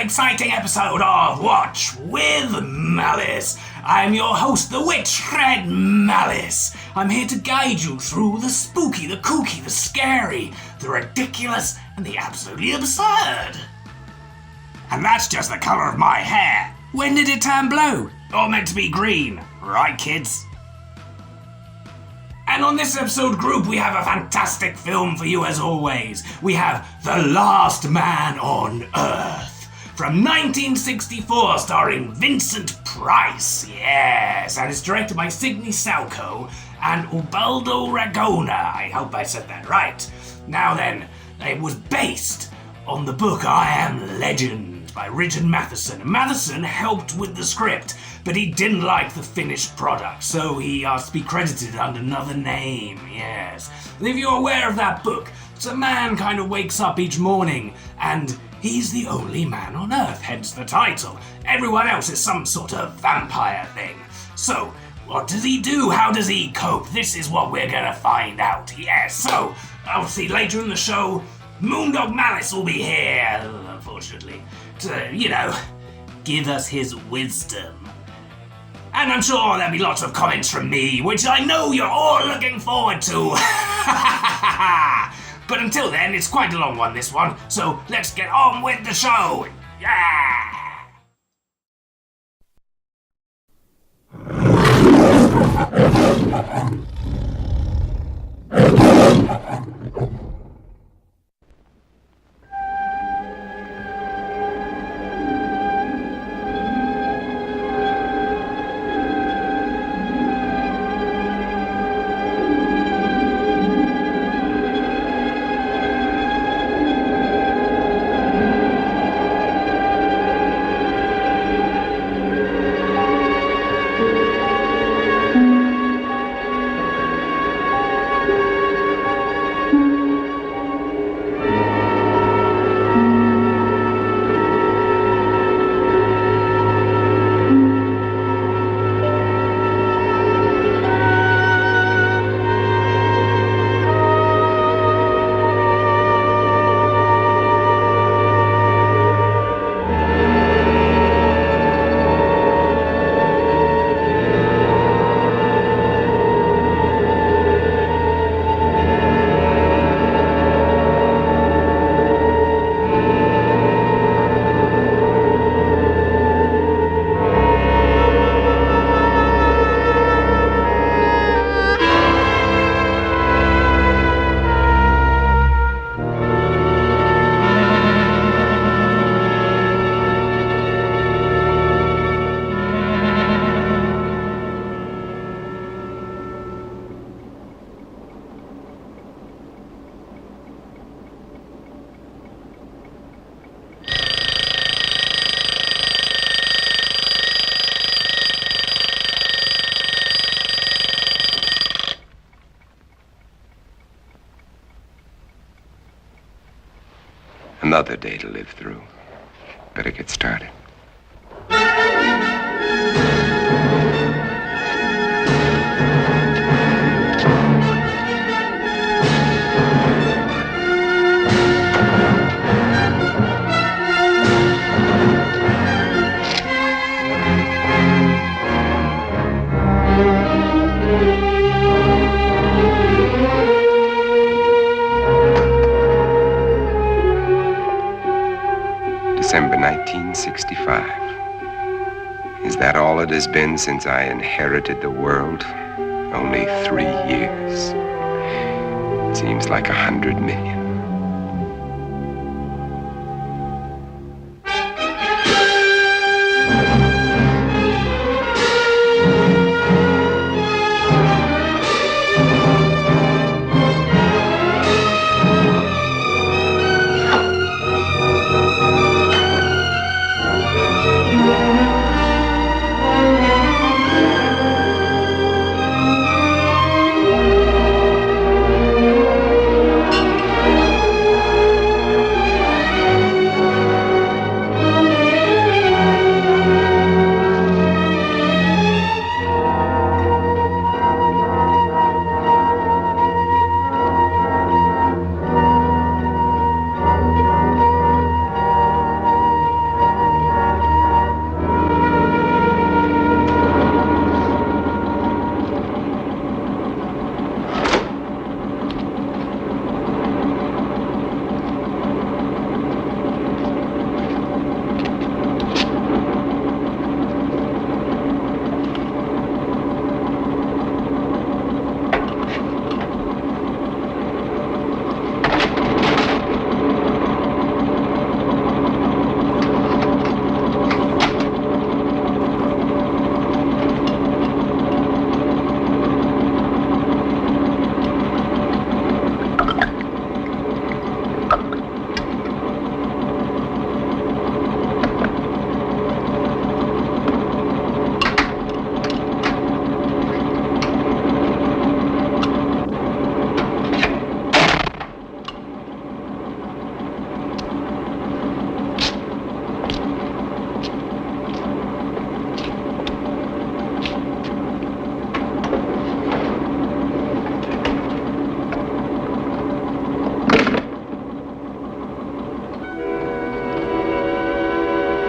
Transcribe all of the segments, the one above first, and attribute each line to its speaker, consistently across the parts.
Speaker 1: exciting episode of Watch with Malice. I'm your host, the witchshredmalice. I'm here to guide you through the spooky, the kooky, the scary, the ridiculous, and the absolutely absurd. And that's just the colour of my hair. When did it turn blue? Or meant to be green, right kids? And on this episode group, we have a fantastic film for you as always. We have The Last Man on Earth from 1964, starring Vincent Price. Yes, and it's directed by Sidney Salco and Ubaldo Ragona. I hope I said that right. Now then, it was based on the book I Am Legend by Richard Matheson. Matheson helped with the script, but he didn't like the finished product, so he asked to be credited under another name, yes. And if you're aware of that book, it's a man kind of wakes up each morning, and he's the only man on Earth, hence the title. Everyone else is some sort of vampire thing. So, what does he do? How does he cope? This is what we're gonna find out, yes. So, obviously later in the show, Moondog Malice will be here, unfortunately, to, give us his wisdom. And I'm sure there'll be lots of comments from me, which I know you're all looking forward to. But until then, it's quite a long one, this one, so let's get on with the show. Yeah!
Speaker 2: Another day to live through. Better get started. December 1965. Is that all it has been since I inherited the world? Only 3 years. Seems like 100 million.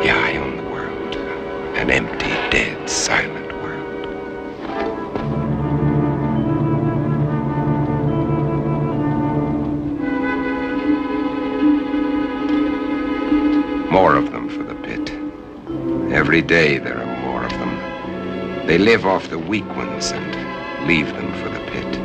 Speaker 2: Yeah, I own the world. An empty, dead, silent world. More of them for the pit. Every day there are more of them. They live off the weak ones and leave them for the pit.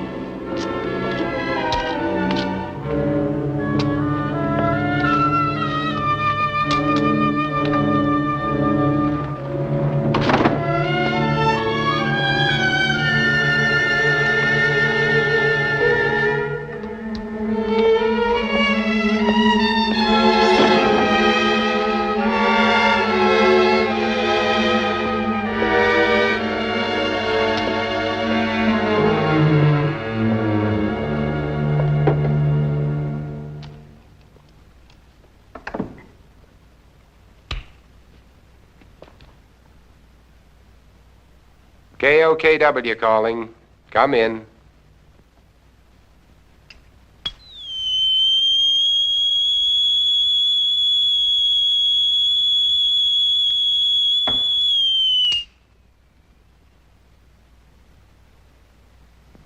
Speaker 2: KOKW calling. Come in.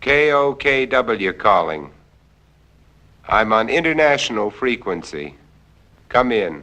Speaker 2: KOKW calling. I'm on international frequency. Come in.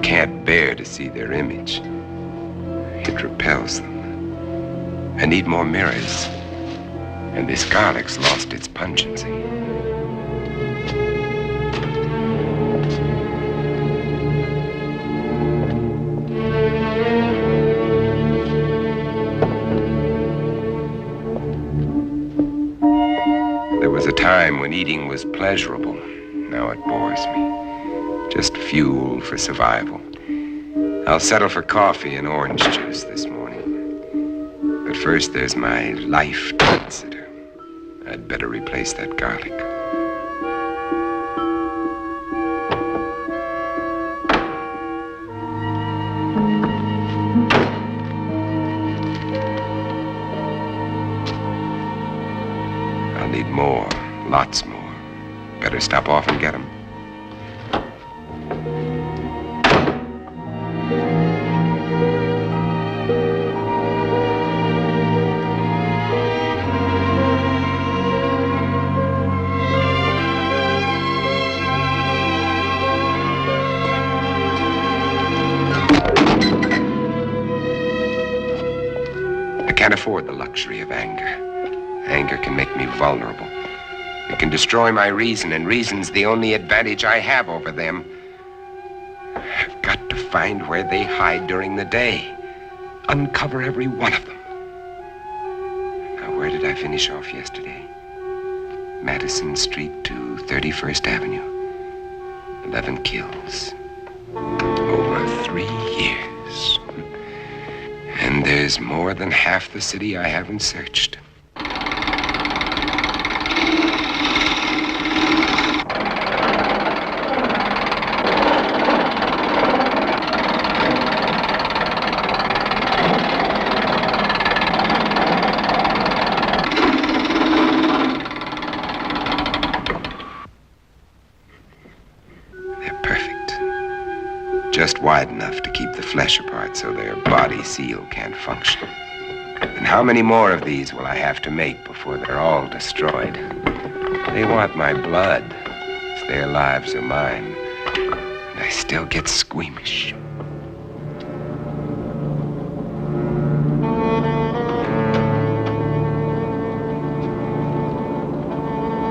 Speaker 2: Can't bear to see their image. It repels them. I need more mirrors. And this garlic's lost its pungency. There was a time when eating was pleasurable. Now it bores me. Just fuel for survival. I'll settle for coffee and orange juice this morning. But first there's my life tensitor. I'd better replace that garlic. I'll need more, lots more. Better stop off and get them. I can't afford the luxury of anger. Anger can make me vulnerable. It can destroy my reason, and reason's the only advantage I have over them. I've got to find where they hide during the day. Uncover every one of them. Now, where did I finish off yesterday? Madison Street to 31st Avenue. 11 kills. Over 3 years. And there's more than half the city I haven't searched. Just wide enough to keep the flesh apart so their body seal can't function. And how many more of these will I have to make before they're all destroyed? They want my blood. It's their lives or mine. And I still get squeamish.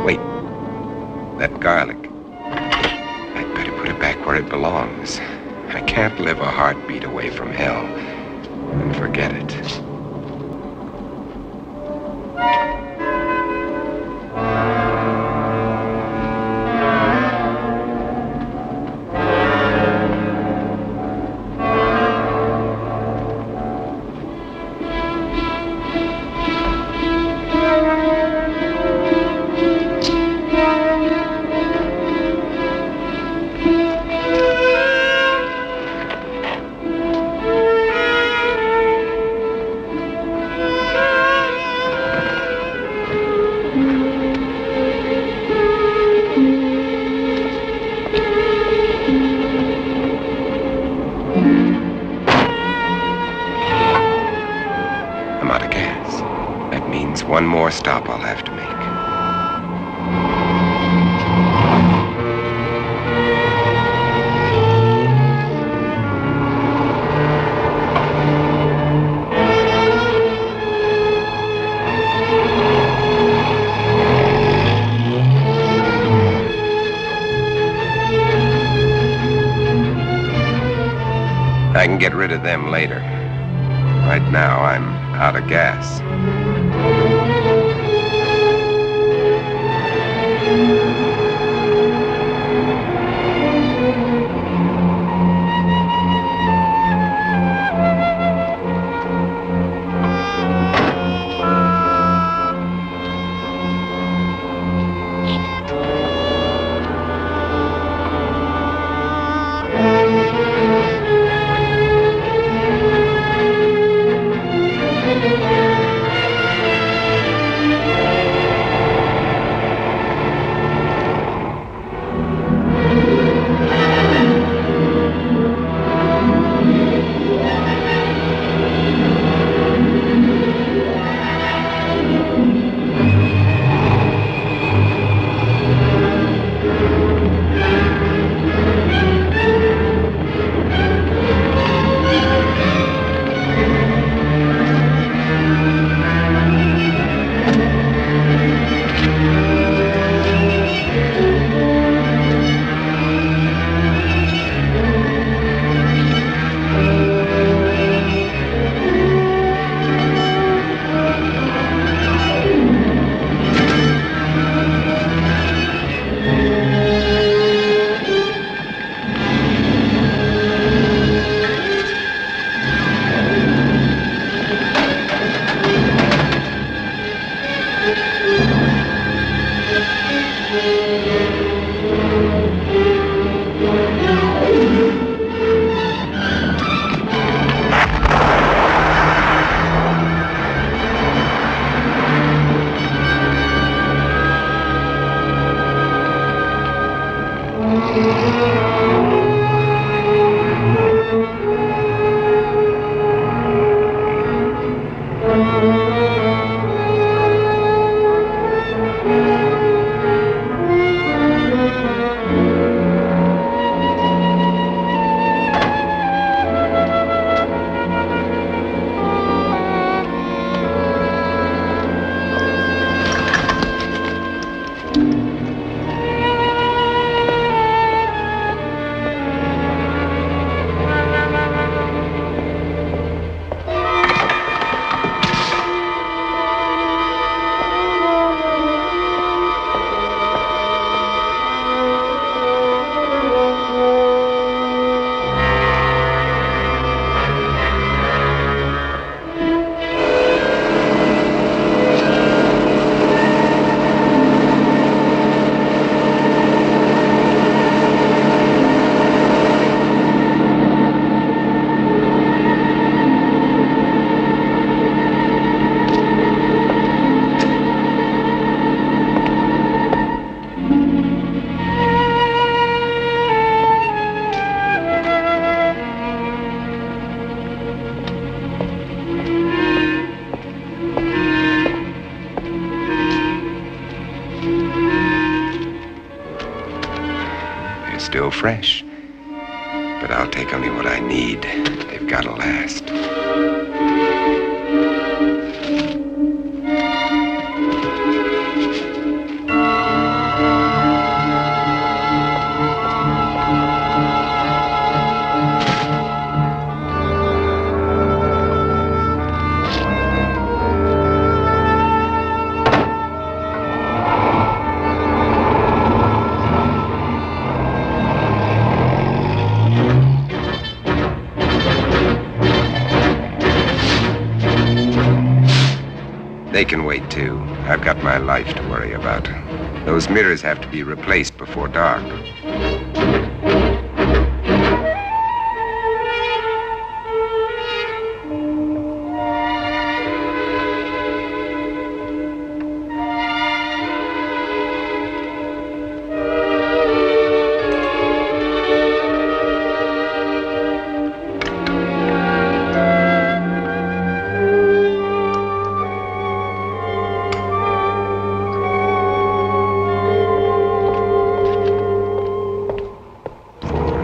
Speaker 2: Wait. That garlic. I'd better put it back where it belongs. I can't live a heartbeat away from hell and forget it. one more stop I'll have to make. I can get rid of them later. Right now, I'm out of gas. Still fresh. But I'll take only what I need. They've got to last. They can wait, too. I've got my life to worry about. Those mirrors have to be replaced before dark.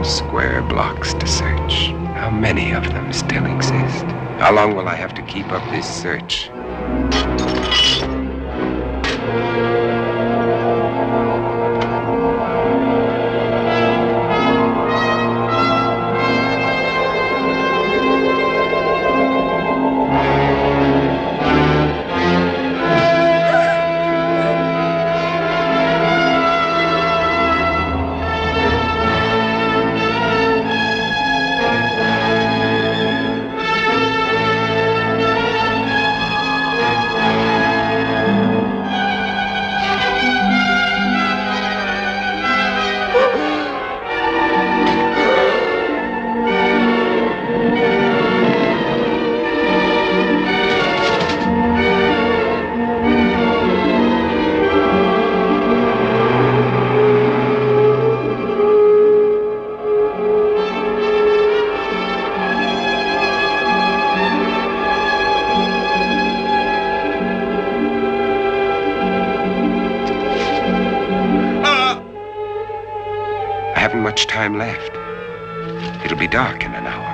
Speaker 2: square blocks to search. How many of them still exist? How long will I have to keep up this search? Time left. It'll be dark in an hour.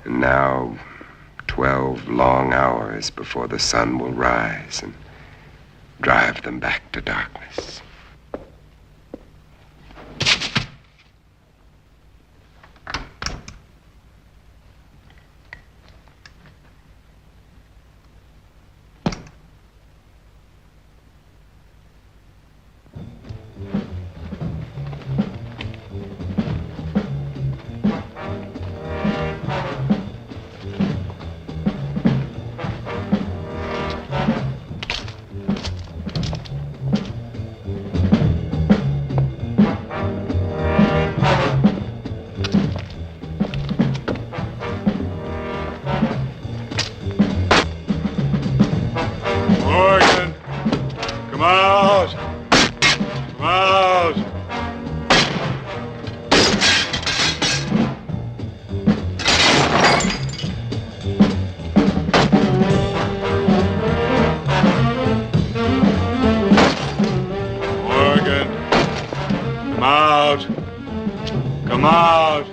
Speaker 2: And now, 12 long hours before the sun will rise and drive them back to darkness. Come out!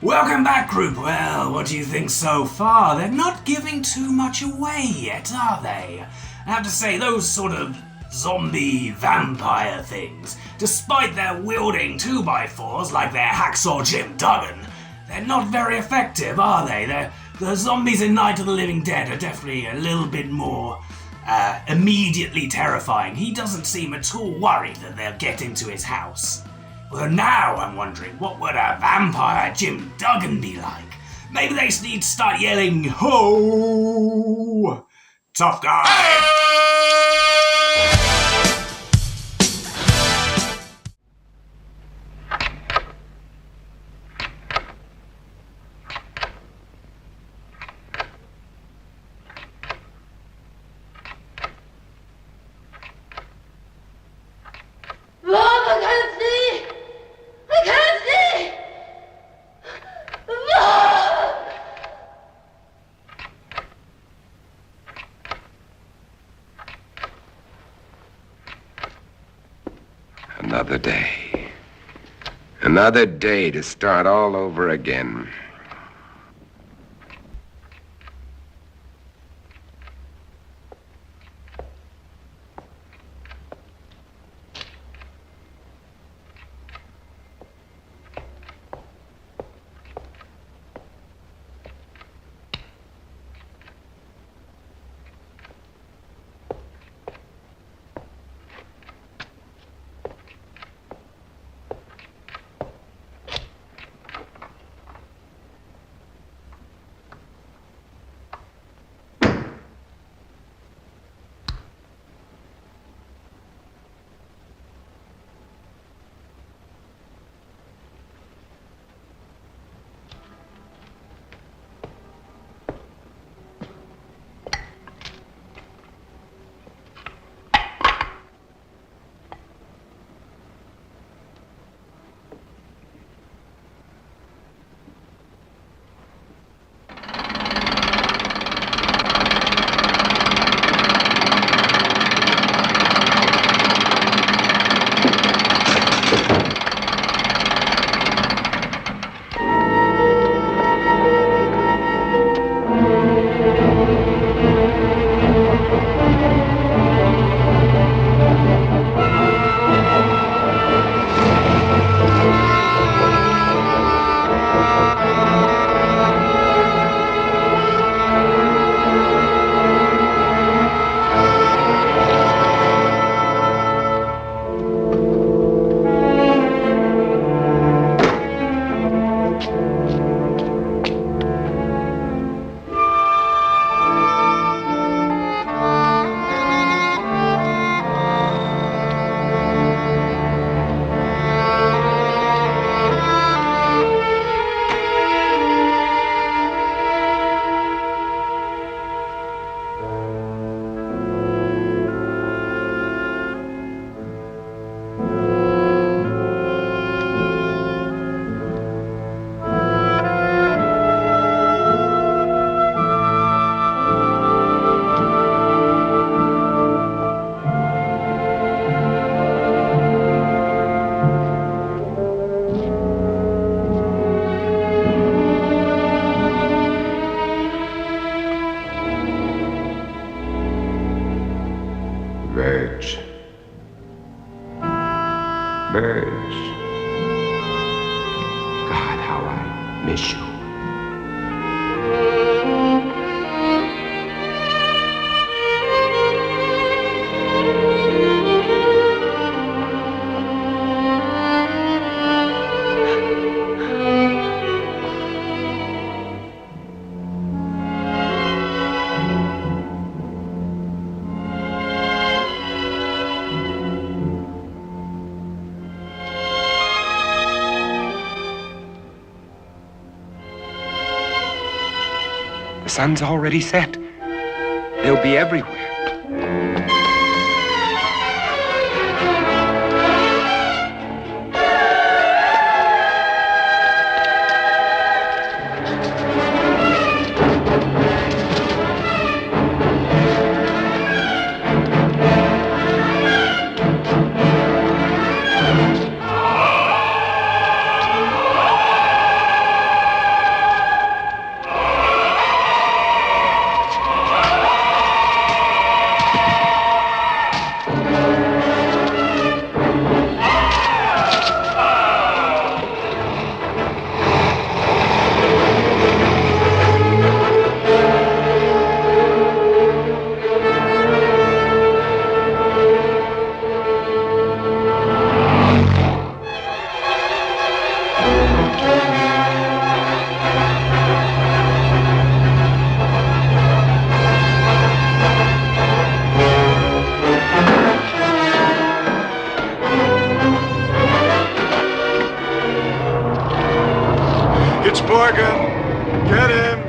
Speaker 1: Welcome back, group. Well, what do you think so far? They're not giving too much away yet, are they? I have to say, those sort of zombie vampire things, despite their wielding 2x4s like their hacksaw Jim Duggan, they're not very effective, are they? The zombies in Night of the Living Dead are definitely a little bit more immediately terrifying. He doesn't seem at all worried that they'll get into his house. Well, now I'm wondering, what would a vampire Jim Duggan be like? Maybe they need to start yelling, "Ho! Tough guy!"
Speaker 2: Another day. Another day to start all over again. Birds. God, how I miss you. The sun's already set. They'll be everywhere.
Speaker 3: It's Morgan. Get him.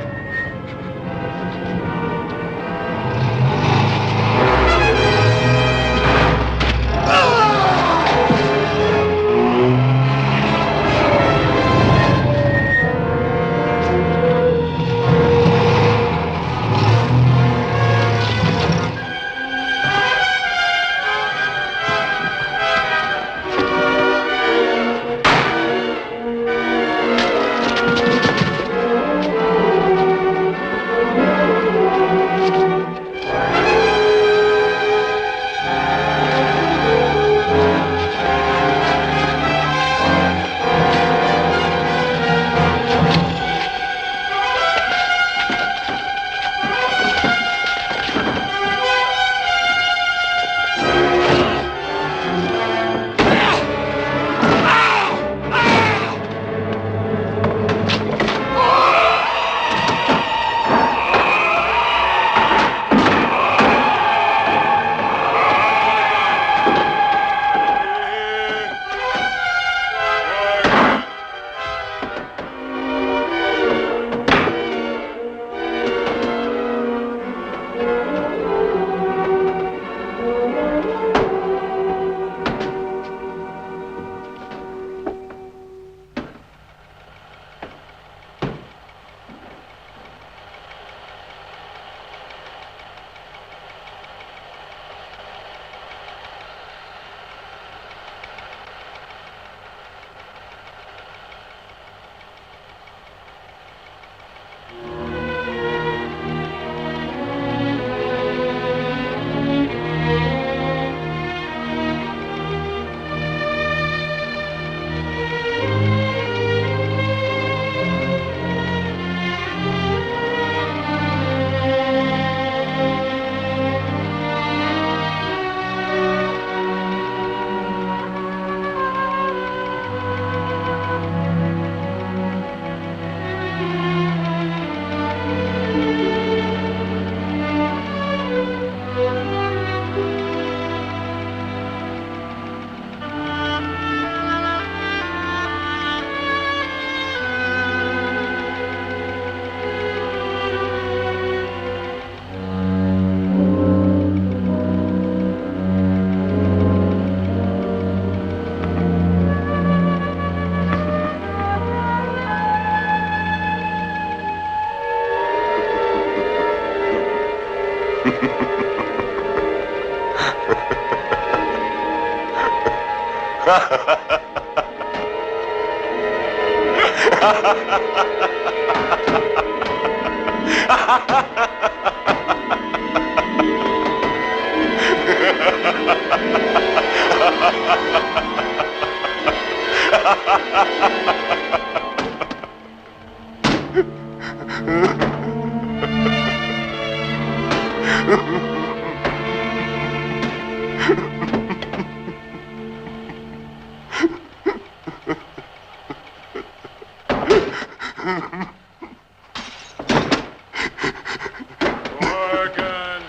Speaker 3: Morgan!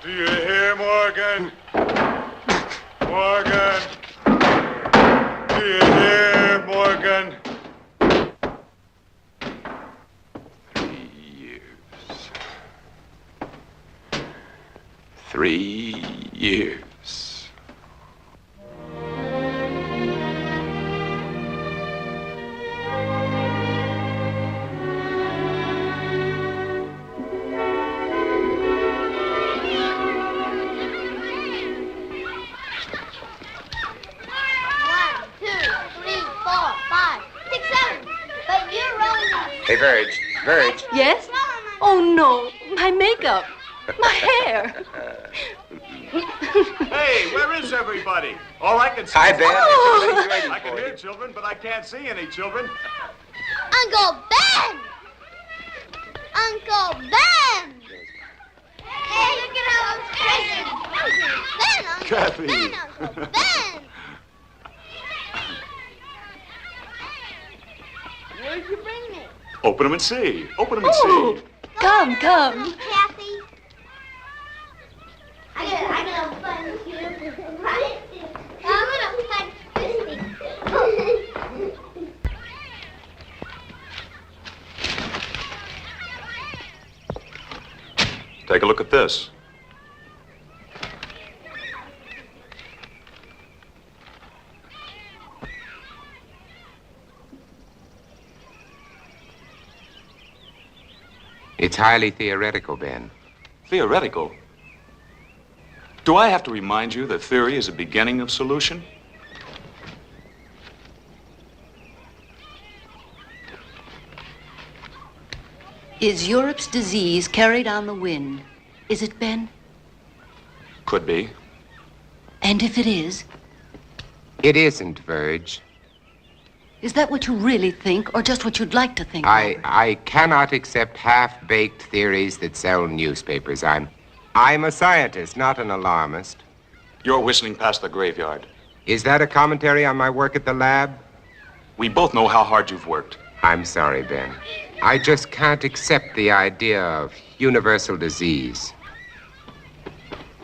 Speaker 3: Do you hear, Morgan? Morgan! Do you hear, Morgan?
Speaker 2: 3 years. 3 years. Hey, Verge. Verge.
Speaker 4: Yes? Oh, no. My makeup. My hair.
Speaker 3: Hey, where is everybody? All I can see
Speaker 2: Hi,
Speaker 3: is...
Speaker 2: Ben.
Speaker 4: Oh.
Speaker 3: I can hear children, but I can't see any children.
Speaker 5: Uncle Ben! Uncle Ben! Hey, look at how I'm crazy. Ben, Uncle
Speaker 3: Kathy.
Speaker 5: Ben, Uncle Ben! Where'd you bring me?
Speaker 3: Open them and see. Open them and
Speaker 4: Oh,
Speaker 3: see.
Speaker 4: come, come.
Speaker 5: Kathy. I'm gonna punch you. I'm gonna punch Christy.
Speaker 3: Take a look at this.
Speaker 2: It's highly theoretical, Ben.
Speaker 3: Theoretical? Do I have to remind you that theory is a beginning of solution?
Speaker 4: Is Europe's disease carried on the wind? Is it, Ben?
Speaker 3: Could be.
Speaker 4: And if it is,
Speaker 2: It isn't, Verge.
Speaker 4: is that what you really think, or just what you'd like to think?
Speaker 2: I cannot accept half-baked theories that sell newspapers. I'm a scientist, not an alarmist.
Speaker 3: You're whistling past the graveyard.
Speaker 2: Is that a commentary on my work at the lab?
Speaker 3: We both know how hard you've worked.
Speaker 2: I'm sorry, Ben. I just can't accept the idea of universal disease.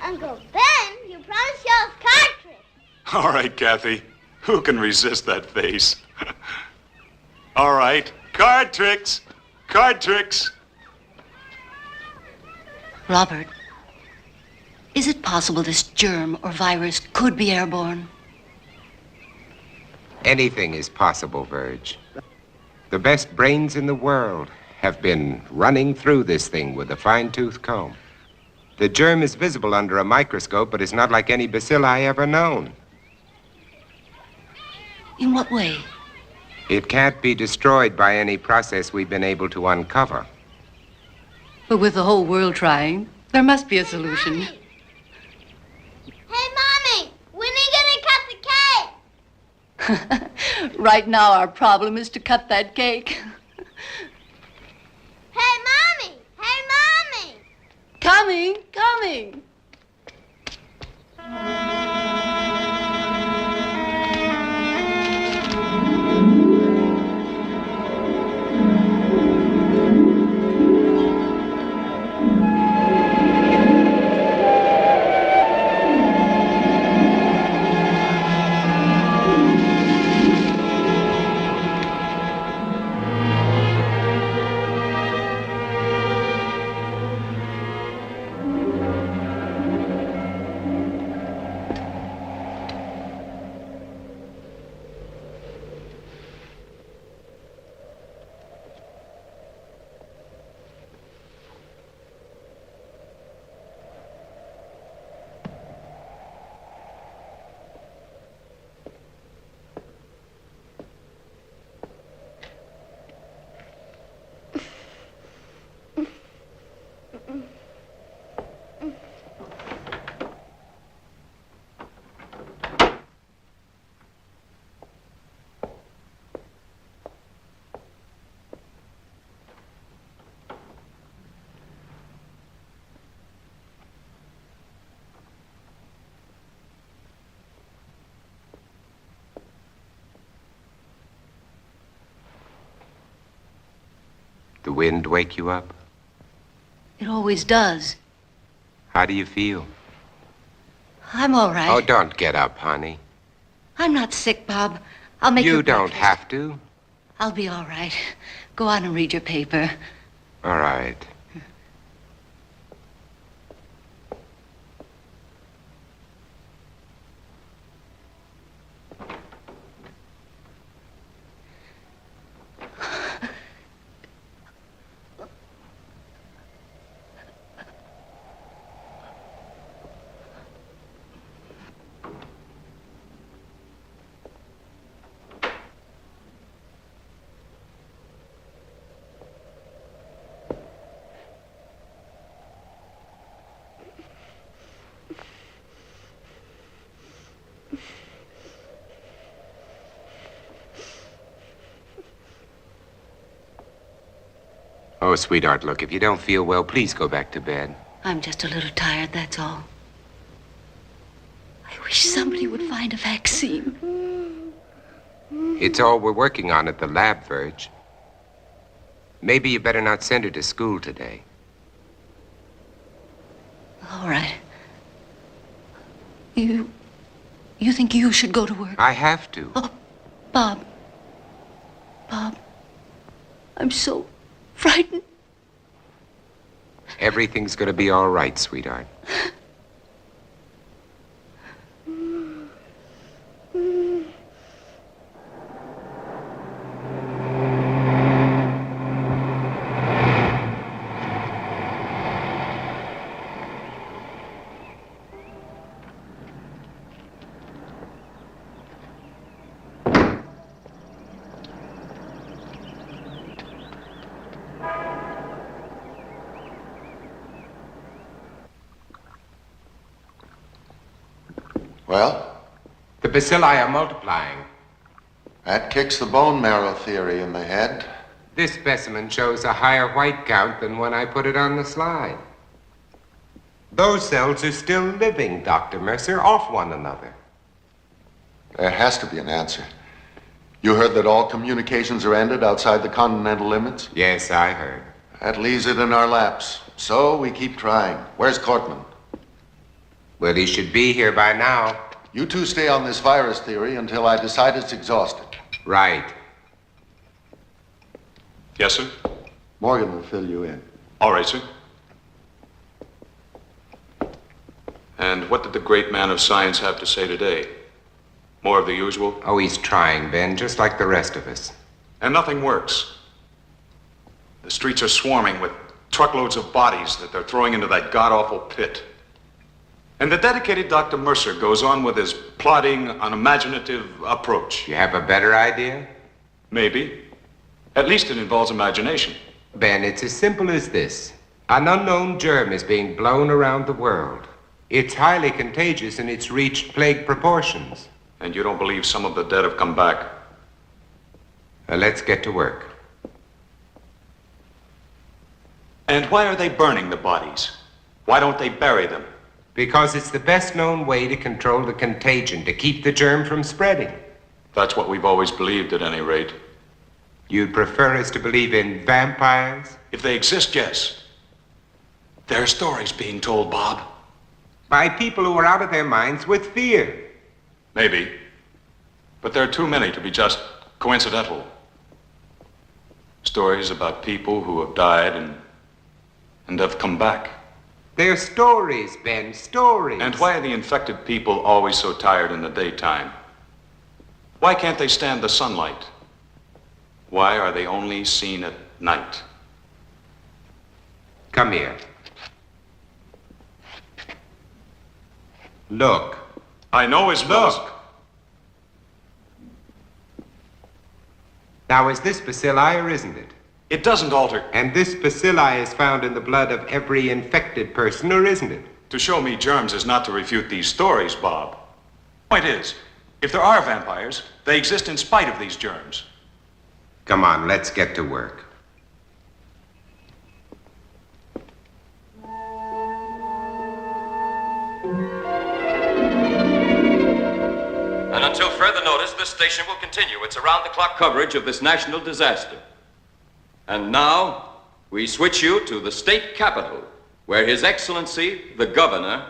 Speaker 5: Uncle Ben, you promised you us card tricks.
Speaker 3: All right, Kathy. Who can resist that face? All right. Card tricks. Card tricks.
Speaker 4: Robert, is it possible this germ or virus could be airborne?
Speaker 2: Anything is possible, Verge. The best brains in the world have been running through this thing with a fine-tooth comb. The germ is visible under a microscope, but it's not like any bacilli ever known.
Speaker 4: In what way?
Speaker 2: It can't be destroyed by any process we've been able to uncover.
Speaker 4: But with the whole world trying, there must be a solution.
Speaker 5: Mommy. Hey, Mommy, when are you gonna cut the cake?
Speaker 4: Right now, our problem is to cut that cake.
Speaker 5: Hey, Mommy! Hey, Mommy!
Speaker 4: Coming, coming.
Speaker 2: The wind wake you up?
Speaker 4: It always does.
Speaker 2: How do you feel?
Speaker 4: I'm all right.
Speaker 2: Oh, don't get up, honey.
Speaker 4: I'm not sick, Bob. I'll make
Speaker 2: You don't have to.
Speaker 4: I'll be all right. Go on and read your paper.
Speaker 2: All right. Oh, sweetheart, look, if you don't feel well, please go back to bed.
Speaker 4: I'm just a little tired, that's all. I wish somebody would find a vaccine.
Speaker 2: It's all we're working on at the lab, Virg. Maybe you better not send her to school today.
Speaker 4: All right. You think you should go to work?
Speaker 2: I have to.
Speaker 4: Oh, Bob. Bob. I'm so frightened.
Speaker 2: Everything's gonna be all right, sweetheart.
Speaker 6: Well?
Speaker 2: The bacilli are multiplying.
Speaker 6: That kicks the bone marrow theory in the head.
Speaker 2: This specimen shows a higher white count than when I put it on the slide. Those cells are still living, Dr. Mercer, off one another.
Speaker 6: There has to be an answer. You heard that all communications are ended outside the continental limits?
Speaker 2: Yes, I heard.
Speaker 6: That leaves it in our laps. So we keep trying. Where's Cortman?
Speaker 2: Well, he should be here by now.
Speaker 6: You two stay on this virus theory until I decide it's exhausted.
Speaker 2: Right.
Speaker 3: Yes, sir?
Speaker 6: Morgan will fill you in.
Speaker 3: All right, sir. And what did the great man of science have to say today? More of the usual?
Speaker 2: Oh, he's trying, Ben, just like the rest of us.
Speaker 3: And nothing works. The streets are swarming with truckloads of bodies that they're throwing into that god-awful pit. And the dedicated Dr. Mercer goes on with his plodding, unimaginative approach.
Speaker 2: You have a better idea?
Speaker 3: Maybe. At least it involves imagination.
Speaker 2: Ben, it's as simple as this. An unknown germ is being blown around the world. It's highly contagious and it's reached plague proportions.
Speaker 3: And you don't believe some of the dead have come back?
Speaker 2: Let's get to work.
Speaker 3: And why are they burning the bodies? Why don't they bury them?
Speaker 2: Because it's the best known way to control the contagion, to keep the germ from spreading.
Speaker 3: That's what we've always believed, at any rate.
Speaker 2: You'd prefer us to believe in vampires?
Speaker 3: If they exist, yes. There are stories being told, Bob.
Speaker 2: By people who are out of their minds with fear.
Speaker 3: Maybe. But there are too many to be just coincidental. Stories about people who have died and have come back.
Speaker 2: They're stories, Ben, stories.
Speaker 3: And why are the infected people always so tired in the daytime? Why can't they stand the sunlight? Why are they only seen at night?
Speaker 2: Come here. Look.
Speaker 3: I know his nose.
Speaker 2: Look. Now, is this bacilli or isn't it?
Speaker 3: It doesn't alter.
Speaker 2: And this bacilli is found in the blood of every infected person, or isn't it?
Speaker 3: To show me germs is not to refute these stories, Bob. Point is, if there are vampires, they exist in spite of these germs.
Speaker 2: Come on, let's get to work.
Speaker 7: And until further notice, this station will continue its around-the-clock coverage of this national disaster. And now, we switch you to the state capitol, where His Excellency, the Governor,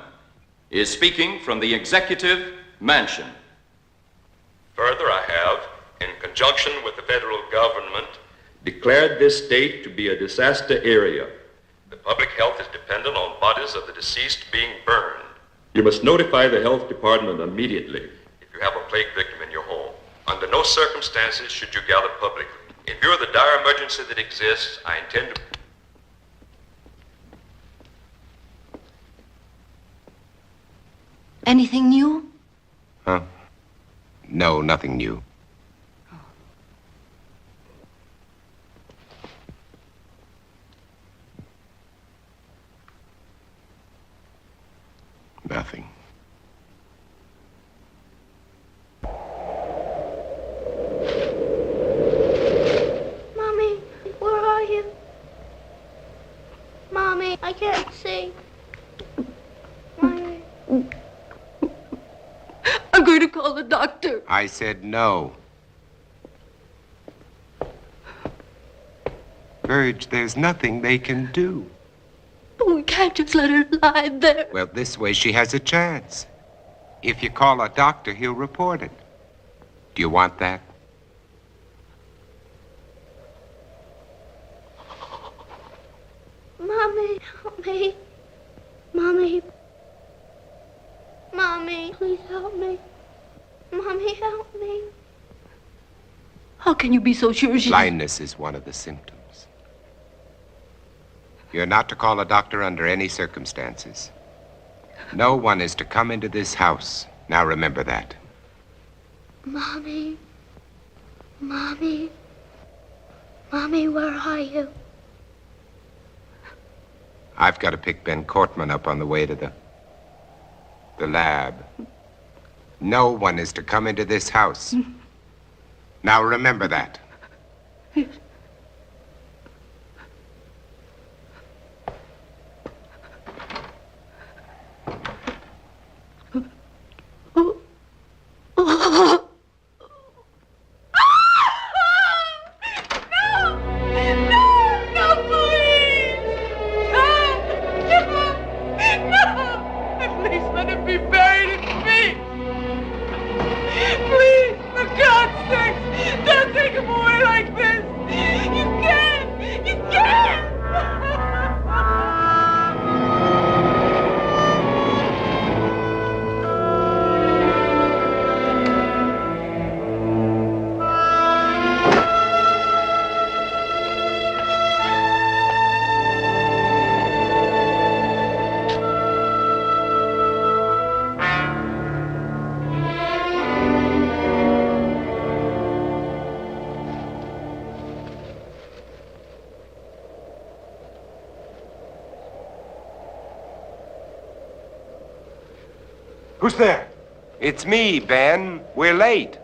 Speaker 7: is speaking from the Executive Mansion. Further, I have, in conjunction with the federal government, declared this state to be a disaster area. The public health is dependent on bodies of the deceased being burned. You must notify the health department immediately if you have a plague victim in your home. Under no circumstances should you gather publicly. In view of the dire emergency that exists, I intend to...
Speaker 4: Anything new?
Speaker 2: Huh? No, nothing new. Nothing.
Speaker 5: Mommy, where are you? Mommy, I can't see. Mommy.
Speaker 4: I'm going to call the doctor.
Speaker 2: I said no. Virg, there's nothing they can do.
Speaker 4: But we can't just let her lie there.
Speaker 2: Well, this way she has a chance. If you call a doctor, he'll report it. Do you want that?
Speaker 5: Mommy, help me. Mommy. Mommy, please help me. Mommy, help me.
Speaker 4: How can you be so sure she...
Speaker 2: Blindness is one of the symptoms. You're not to call a doctor under any circumstances. No one is to come into this house. Now remember that.
Speaker 5: Mommy. Mommy. Mommy, where are you?
Speaker 2: I've got to pick Ben Cortman up on the way to the lab. No one is to come into this house. Now remember that.
Speaker 3: Who's there?
Speaker 2: It's me, Ben. We're late.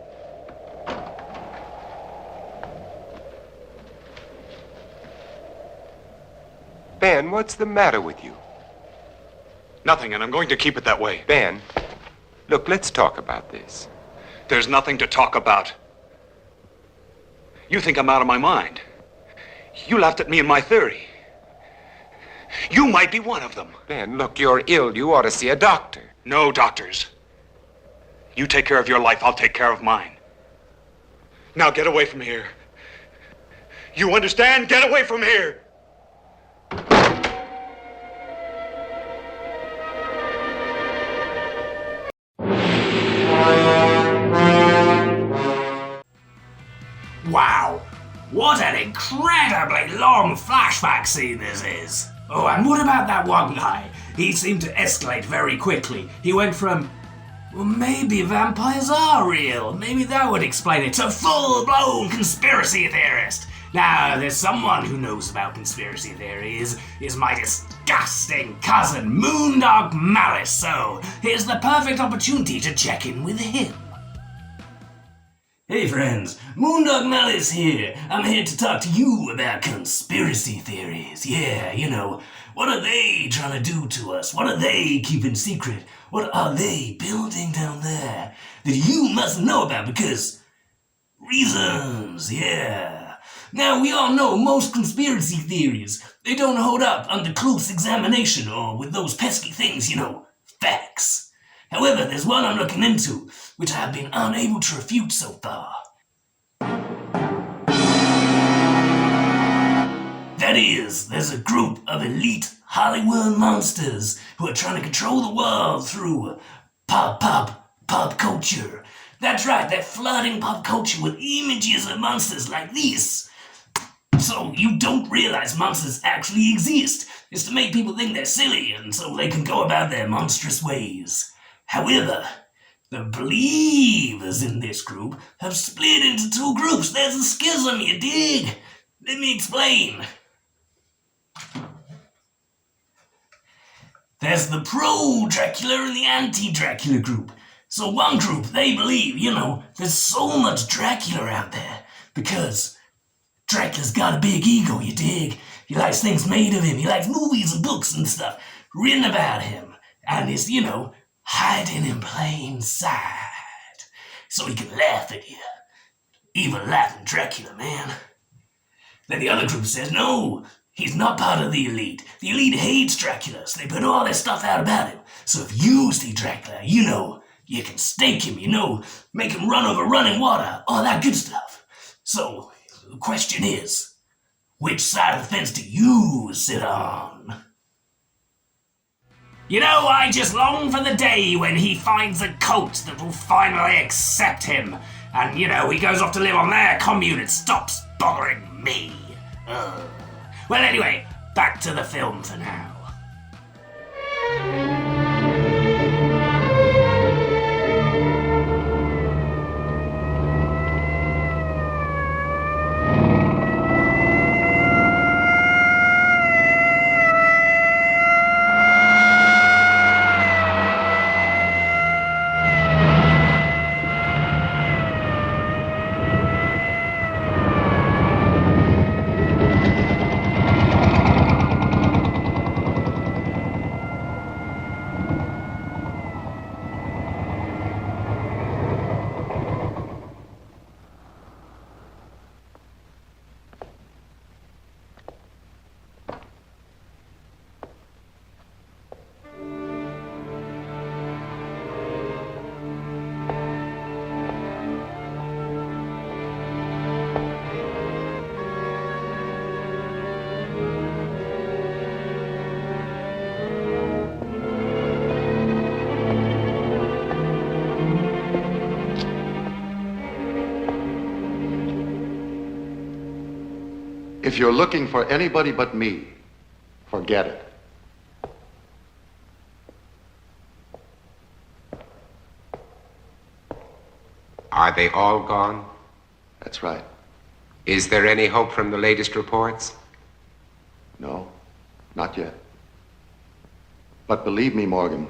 Speaker 2: Ben, what's the matter with you?
Speaker 3: Nothing, and I'm going to keep it that way.
Speaker 2: Ben, look, let's talk about this.
Speaker 3: There's nothing to talk about. You think I'm out of my mind. You laughed at me and my theory. You might be one of them.
Speaker 2: Ben, look, you're ill. You ought to see a doctor.
Speaker 3: No doctors. You take care of your life, I'll take care of mine. Now get away from here. You understand? Get away from here!
Speaker 1: Wow, what an incredibly long flashback scene this is. Oh, and what about that one guy? He seemed to escalate very quickly. He went from, well, maybe vampires are real. Maybe that would explain it, to full-blown conspiracy theorist. Now, there's someone who knows about conspiracy theories, is my disgusting cousin, Moondog Malice, so here's the perfect opportunity to check in with him. Hey friends, Moondog Malice here. I'm here to talk to you about conspiracy theories. Yeah, you know, what are they trying to do to us? What are they keeping secret? What are they building down there that you must know about? Because reasons, yeah. Now, we all know most conspiracy theories, they don't hold up under close examination or with those pesky things, facts. However, there's one I'm looking into, which I have been unable to refute so far. That is, there's a group of elite Hollywood monsters who are trying to control the world through pop culture. That's right, they're flooding pop culture with images of monsters like these. So you don't realize monsters actually exist. It's to make people think they're silly and so they can go about their monstrous ways. However, the believers in this group have split into two groups. There's a schism, you dig? Let me explain. There's the pro-Dracula and the anti-Dracula group. So one group, they believe, there's so much Dracula out there because Dracula's got a big ego, you dig? He likes things made of him. He likes movies and books and stuff written about him. And is, hiding in plain sight. So he can laugh at you. Evil laughing Dracula, man. Then the other group says, no, he's not part of the elite. The elite hates Dracula, so they put all their stuff out about him. So if you see Dracula, you can stake him, make him run over running water, all that good stuff. So the question is, which side of the fence do you sit on? I just long for the day when he finds a cult that will finally accept him. And, he goes off to live on their commune and stops bothering me. Well, anyway, back to the film for now.
Speaker 6: If you're looking for anybody but me, forget it.
Speaker 2: Are they all gone?
Speaker 6: That's right.
Speaker 2: Is there any hope from the latest reports?
Speaker 6: No, not yet. But believe me, Morgan,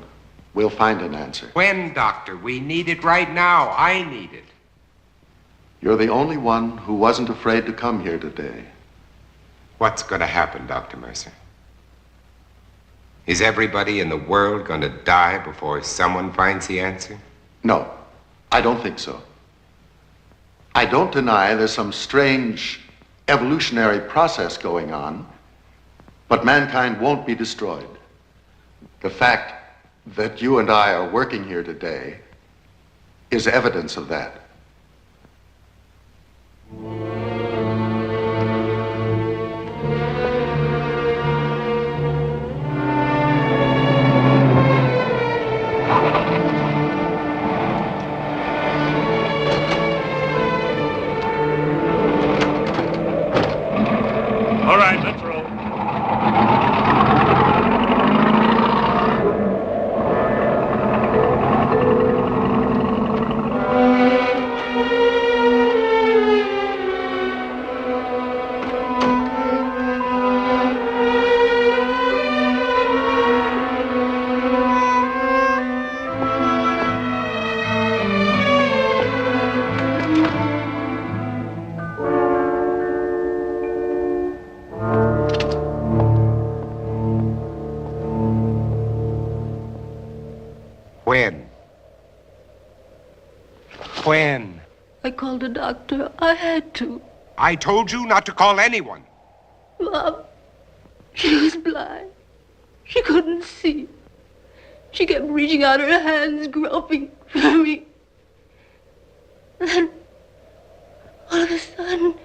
Speaker 6: we'll find an answer.
Speaker 2: When, Doctor? We need it right now. I need it.
Speaker 6: You're the only one who wasn't afraid to come here today.
Speaker 2: What's going to happen, Dr. Mercer? Is everybody in the world going to die before someone finds the answer?
Speaker 6: No, I don't think so. I don't deny there's some strange evolutionary process going on, but mankind won't be destroyed. The fact that you and I are working here today is evidence of that.
Speaker 8: All right, let's roll.
Speaker 2: When?
Speaker 4: I called a doctor. I had to.
Speaker 8: I told you not to call anyone.
Speaker 9: Mom, she was blind. She couldn't see. She kept reaching out her hands, groping for me. And then, all of a sudden,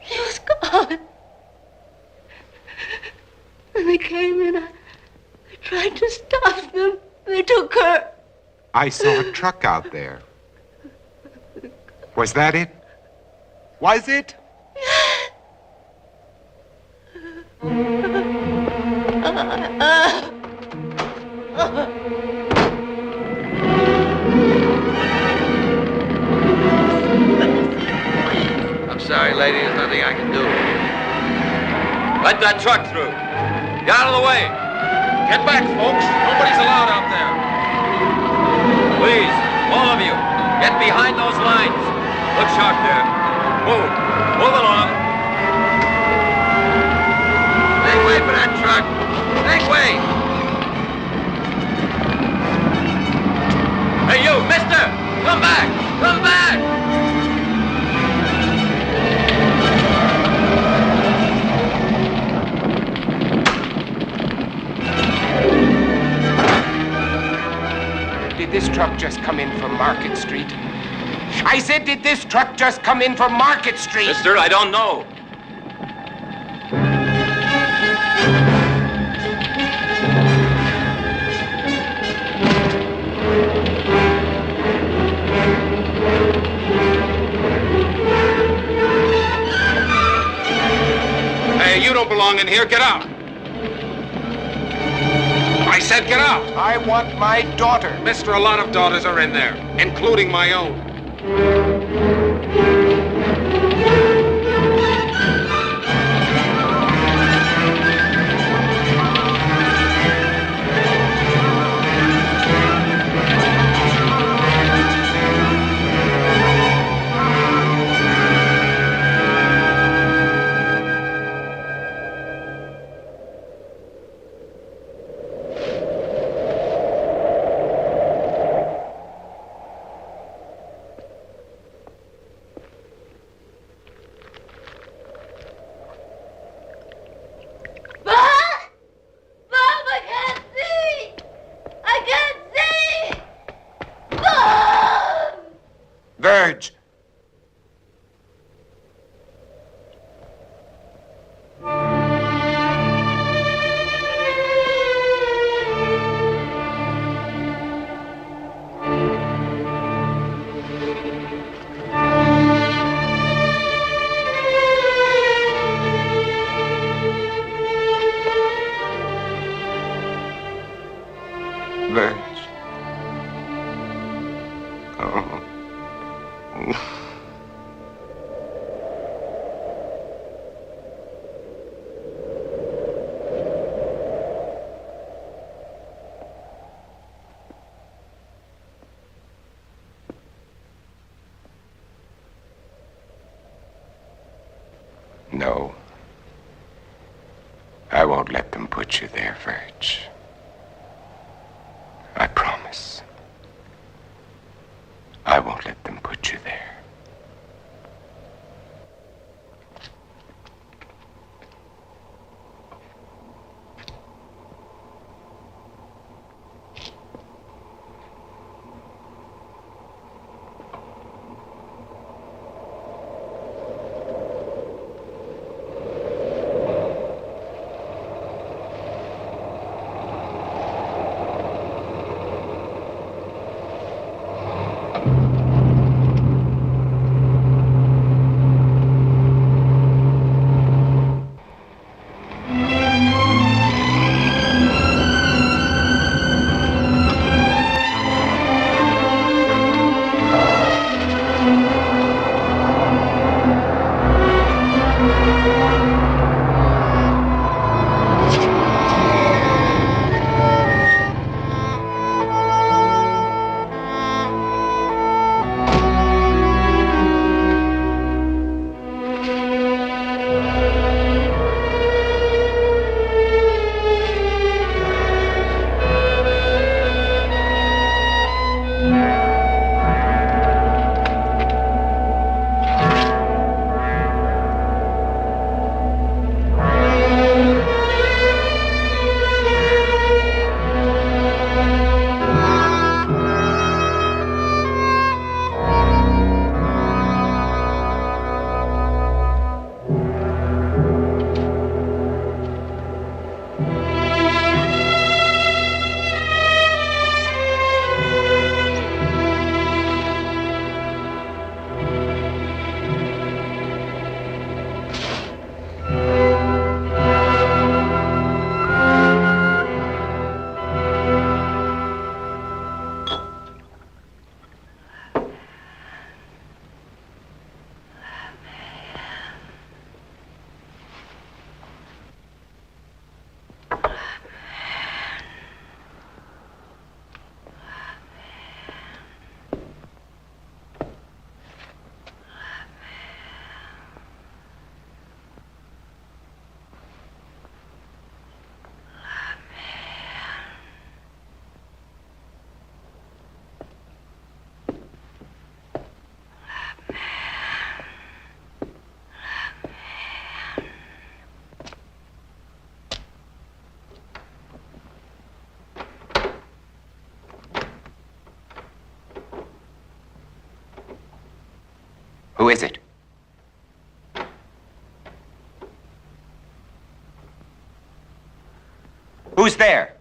Speaker 9: she was gone. When they came in, I tried to stop them. They took her.
Speaker 8: I saw a truck out there. Was that it? Was it?
Speaker 10: I'm sorry, lady. There's nothing I can do.
Speaker 7: Let that truck through. Get out of the way. Get back, folks. Nobody's allowed out there. Please, all of you, get behind those lines. Look sharp there. Move. Move along.
Speaker 10: Make way for that truck. Make way.
Speaker 7: Hey, you, mister! Come back! Come back!
Speaker 8: Did this truck just come in from Market Street? I said, did this truck just come in from Market Street?
Speaker 7: Mister, I don't know.
Speaker 8: Hey, you don't belong in here. Get out. I said get out. I want my daughter. Mister, a lot of daughters are in there, including my own. Verge. Verge. Oh. No. I won't let them put you there, Verge. I promise. I won't let them put you there. Who is it? Who's there?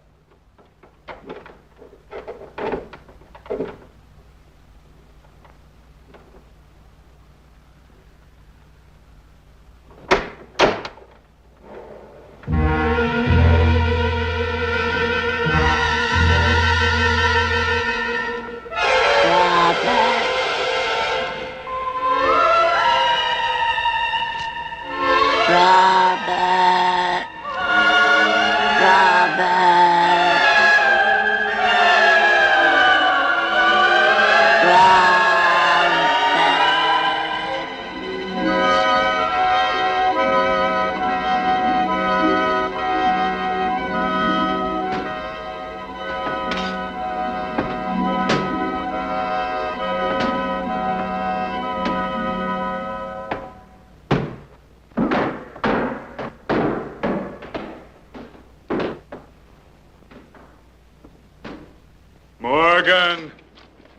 Speaker 3: Morgan!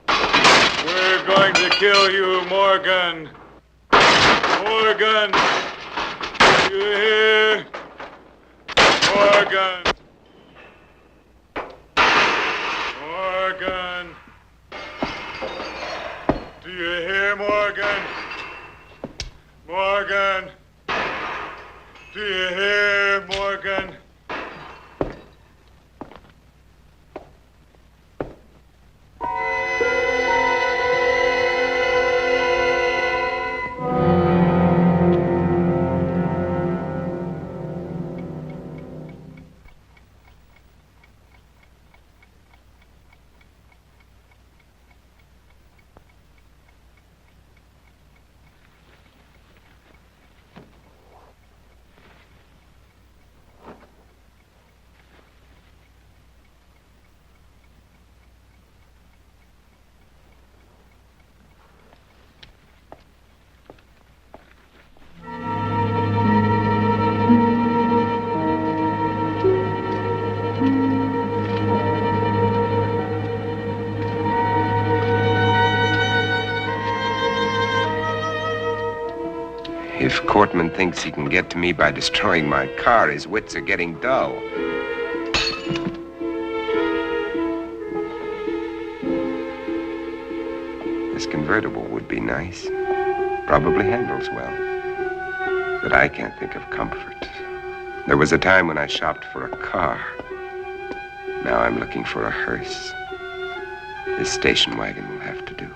Speaker 3: We're going to kill you, Morgan! Morgan! You hear? Morgan! Morgan! Do you hear, Morgan? Morgan! Do you hear, Morgan?
Speaker 2: If Cortman thinks he can get to me by destroying my car, his wits are getting dull. This convertible would be nice. Probably handles well. But I can't think of comfort. There was a time when I shopped for a car. Now I'm looking for a hearse. This station wagon will have to do.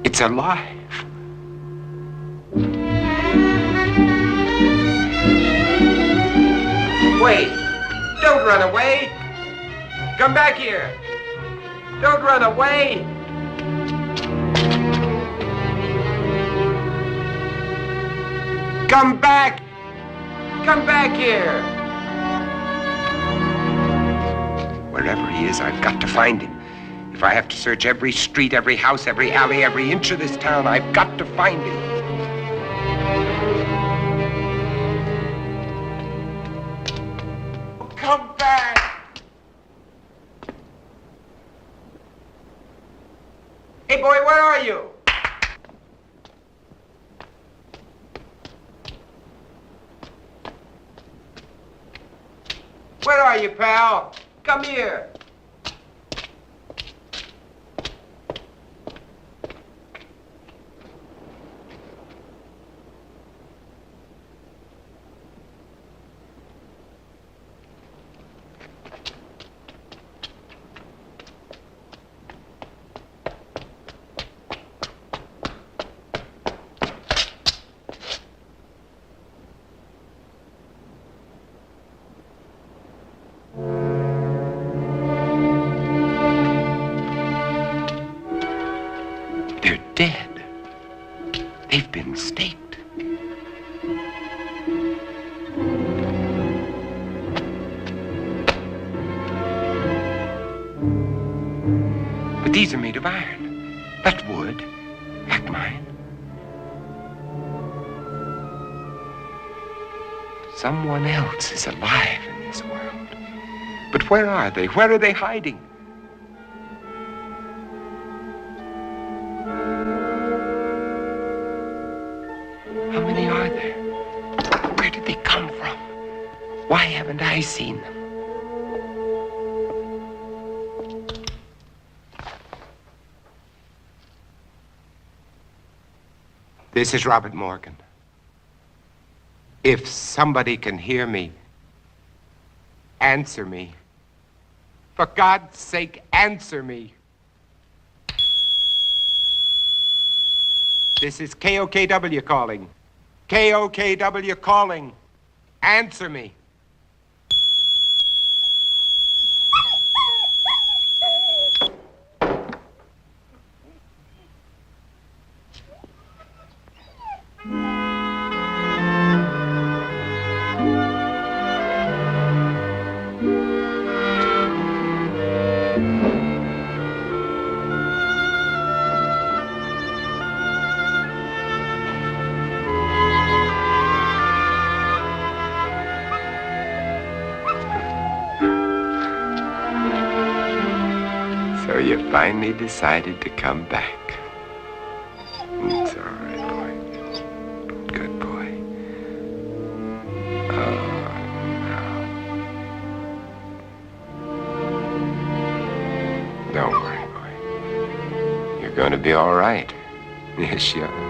Speaker 8: It's alive. Wait! Don't run away! Come back here! Don't run away! Come back! Come back here!
Speaker 2: Wherever he is, I've got to find him. If I have to search every street, every house, every alley, every inch of this town, I've got to find him.
Speaker 8: Come back! Hey, boy, where are you? Where are you, pal? Come here.
Speaker 11: These are made of iron, not wood, like mine. Someone else is alive in this world. But where are they? Where are they hiding? How many are there? Where did they come from? Why haven't I seen them? This is Robert Morgan. If somebody can hear me, answer me. For God's sake, answer me. This is KOKW calling. KOKW calling. Answer me. So you finally decided to come back. It's all right, boy. Good boy. Oh, no. Don't worry, boy. You're going to be all right. Yes, you are.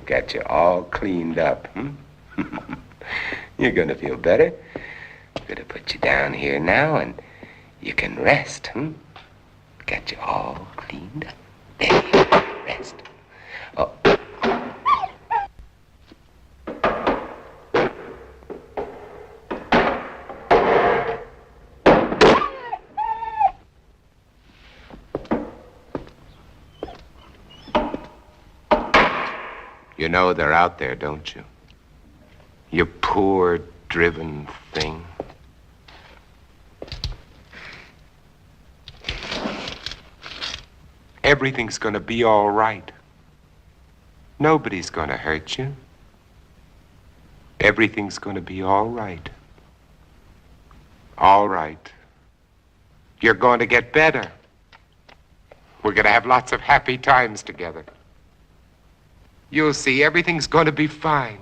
Speaker 11: Got you all cleaned up, You're gonna feel better. I'm gonna put you down here now and you can rest, Got you all cleaned up. There you go, rest. Oh. You know they're out there, don't you? You poor, driven thing. Everything's gonna be all right. Nobody's gonna hurt you. Everything's gonna be all right. All right. You're going to get better. We're gonna have lots of happy times together. You'll see, everything's going to be fine.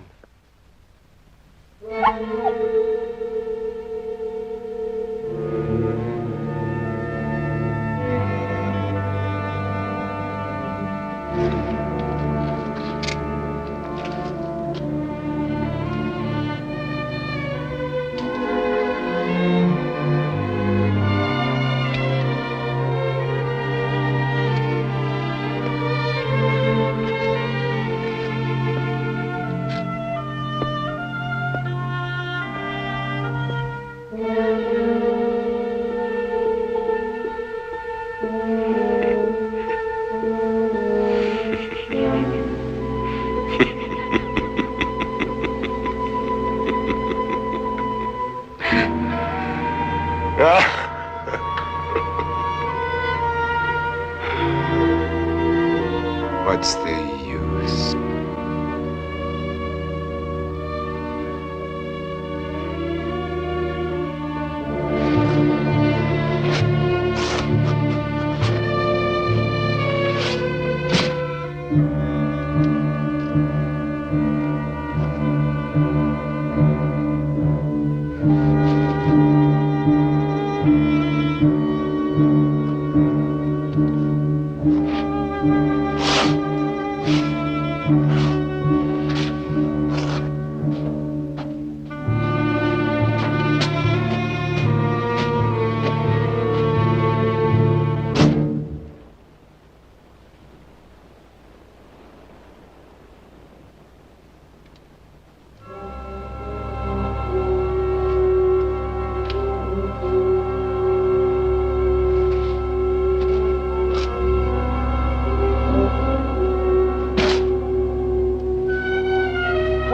Speaker 11: What's the use?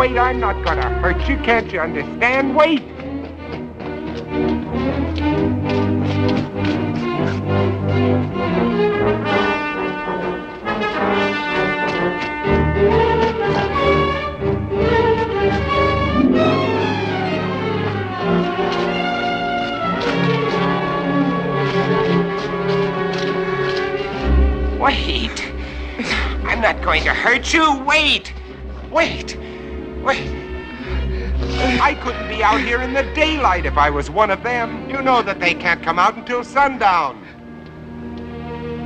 Speaker 8: wait, I'm not gonna hurt you. Can't you understand? Wait. Wait. I'm not going to hurt you. Wait. Wait. I couldn't be out here in the daylight if I was one of them. You know that they can't come out until sundown.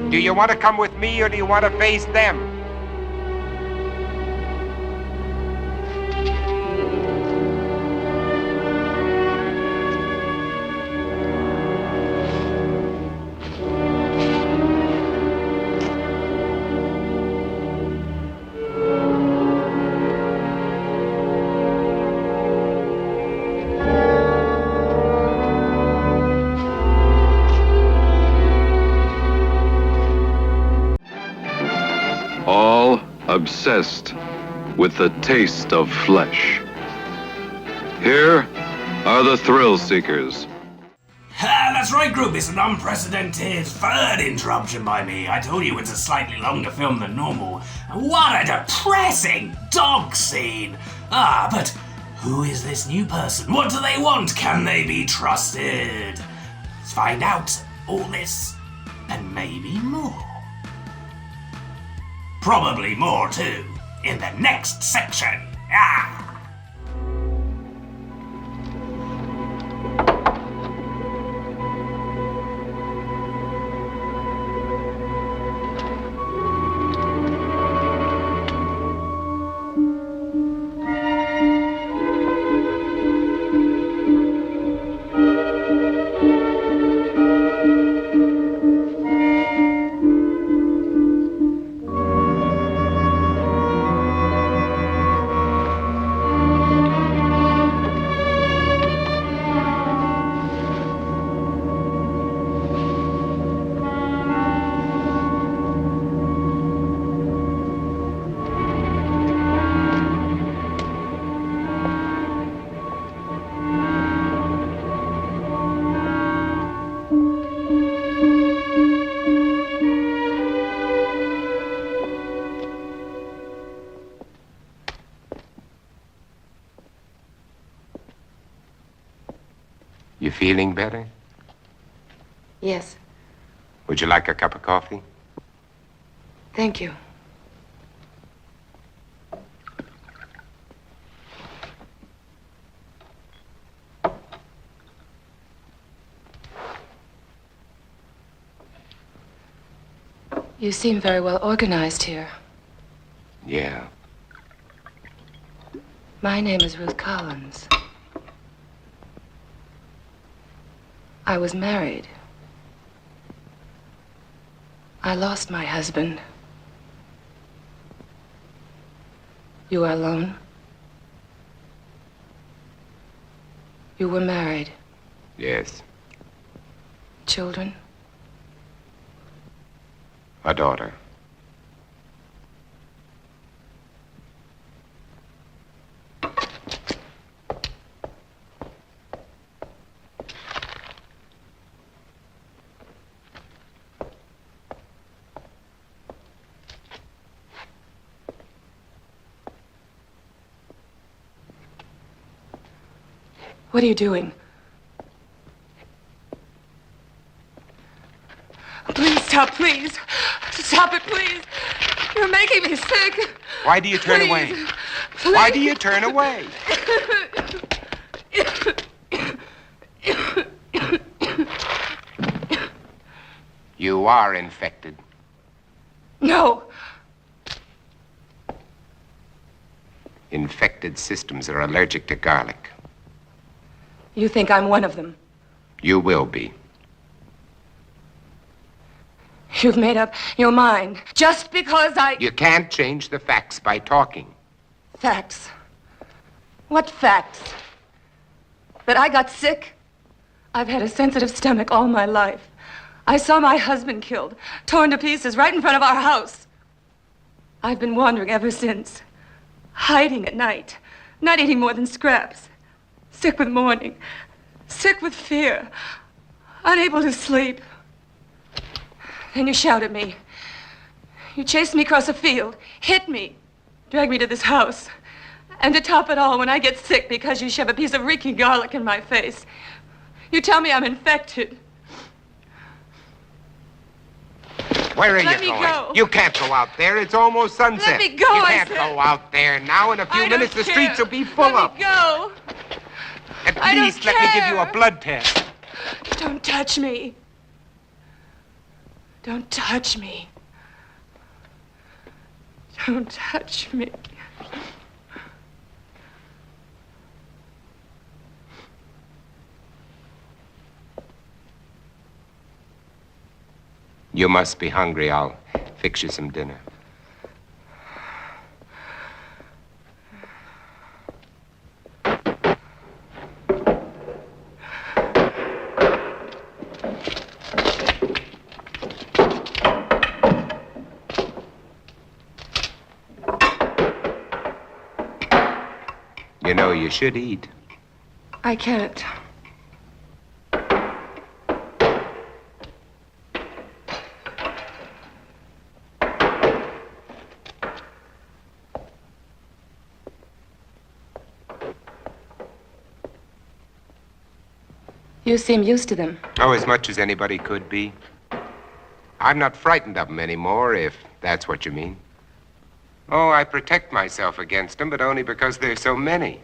Speaker 8: Do you want to come with me or do you want to face them?
Speaker 12: All obsessed with the taste of flesh. Here are the thrill seekers.
Speaker 1: That's right, group. It's an unprecedented third interruption by me. I told you it's a slightly longer film than normal. What a depressing dog scene. But who is this new person? What do they want? Can they be trusted? Let's find out all this and maybe more. Probably more too, in the next section.
Speaker 8: You feeling better?
Speaker 9: Yes,
Speaker 8: Would you like a cup of coffee?
Speaker 9: thank you. You seem very well organized here.
Speaker 8: Yeah.
Speaker 9: My name is Ruth Collins. I was married. I lost my husband. You are alone? You were married.
Speaker 8: Yes.
Speaker 9: Children?
Speaker 8: A daughter.
Speaker 9: What are you doing? Please stop, please. Stop it, please. You're making me sick.
Speaker 8: Why do you turn
Speaker 9: Please.
Speaker 8: away?
Speaker 9: Please.
Speaker 8: Why do you turn away? You are infected.
Speaker 9: No.
Speaker 8: Infected systems are allergic to garlic.
Speaker 9: You think I'm one of them?
Speaker 8: You will be.
Speaker 9: You've made up your mind just because I...
Speaker 8: You can't change the facts by talking.
Speaker 9: Facts? What facts? That I got sick? I've had a sensitive stomach all my life. I saw my husband killed, torn to pieces right in front of our house. I've been wandering ever since, hiding at night, Not eating more than scraps. Sick with mourning. Sick with fear. Unable to sleep. Then you shout at me. You chased me across a field, hit me, dragged me to this house. And to top it all, when I get sick because you shove a piece of reeking garlic in my face, you tell me I'm infected.
Speaker 8: Where are you
Speaker 9: Let me
Speaker 8: going?
Speaker 9: go.
Speaker 8: You can't go out there. It's almost sunset.
Speaker 9: Let me go,
Speaker 8: You
Speaker 9: I
Speaker 8: can't
Speaker 9: said.
Speaker 8: go out there now. In a few
Speaker 9: I don't
Speaker 8: minutes, the
Speaker 9: care.
Speaker 8: streets will be full
Speaker 9: Let
Speaker 8: up.
Speaker 9: me go.
Speaker 8: At
Speaker 9: I don't
Speaker 8: least let me give you a
Speaker 9: care.
Speaker 8: blood test.
Speaker 9: Don't touch me. Don't touch me. Don't touch me.
Speaker 11: You must be hungry. I'll fix you some dinner. You know, you should eat.
Speaker 9: I can't. You seem used to them.
Speaker 11: Oh, as much as anybody could be. I'm not frightened of them anymore, if that's what you mean. Oh, I protect myself against them, but only because there's so many.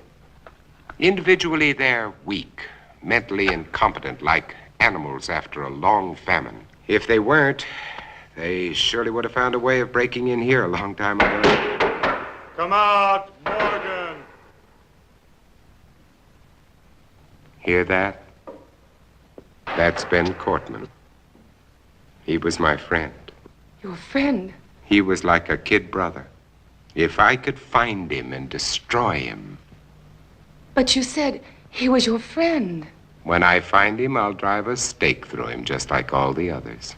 Speaker 11: Individually, they're weak, mentally incompetent, like animals after a long famine. If they weren't, they surely would have found a way of breaking in here a long time ago.
Speaker 3: Come out, Morgan.
Speaker 11: Hear that? That's Ben Cortman. He was my friend.
Speaker 9: Your friend?
Speaker 11: He was like a kid brother. If I could find him and destroy him.
Speaker 9: But you said he was your friend.
Speaker 11: When I find him, I'll drive a stake through him, just like all the others.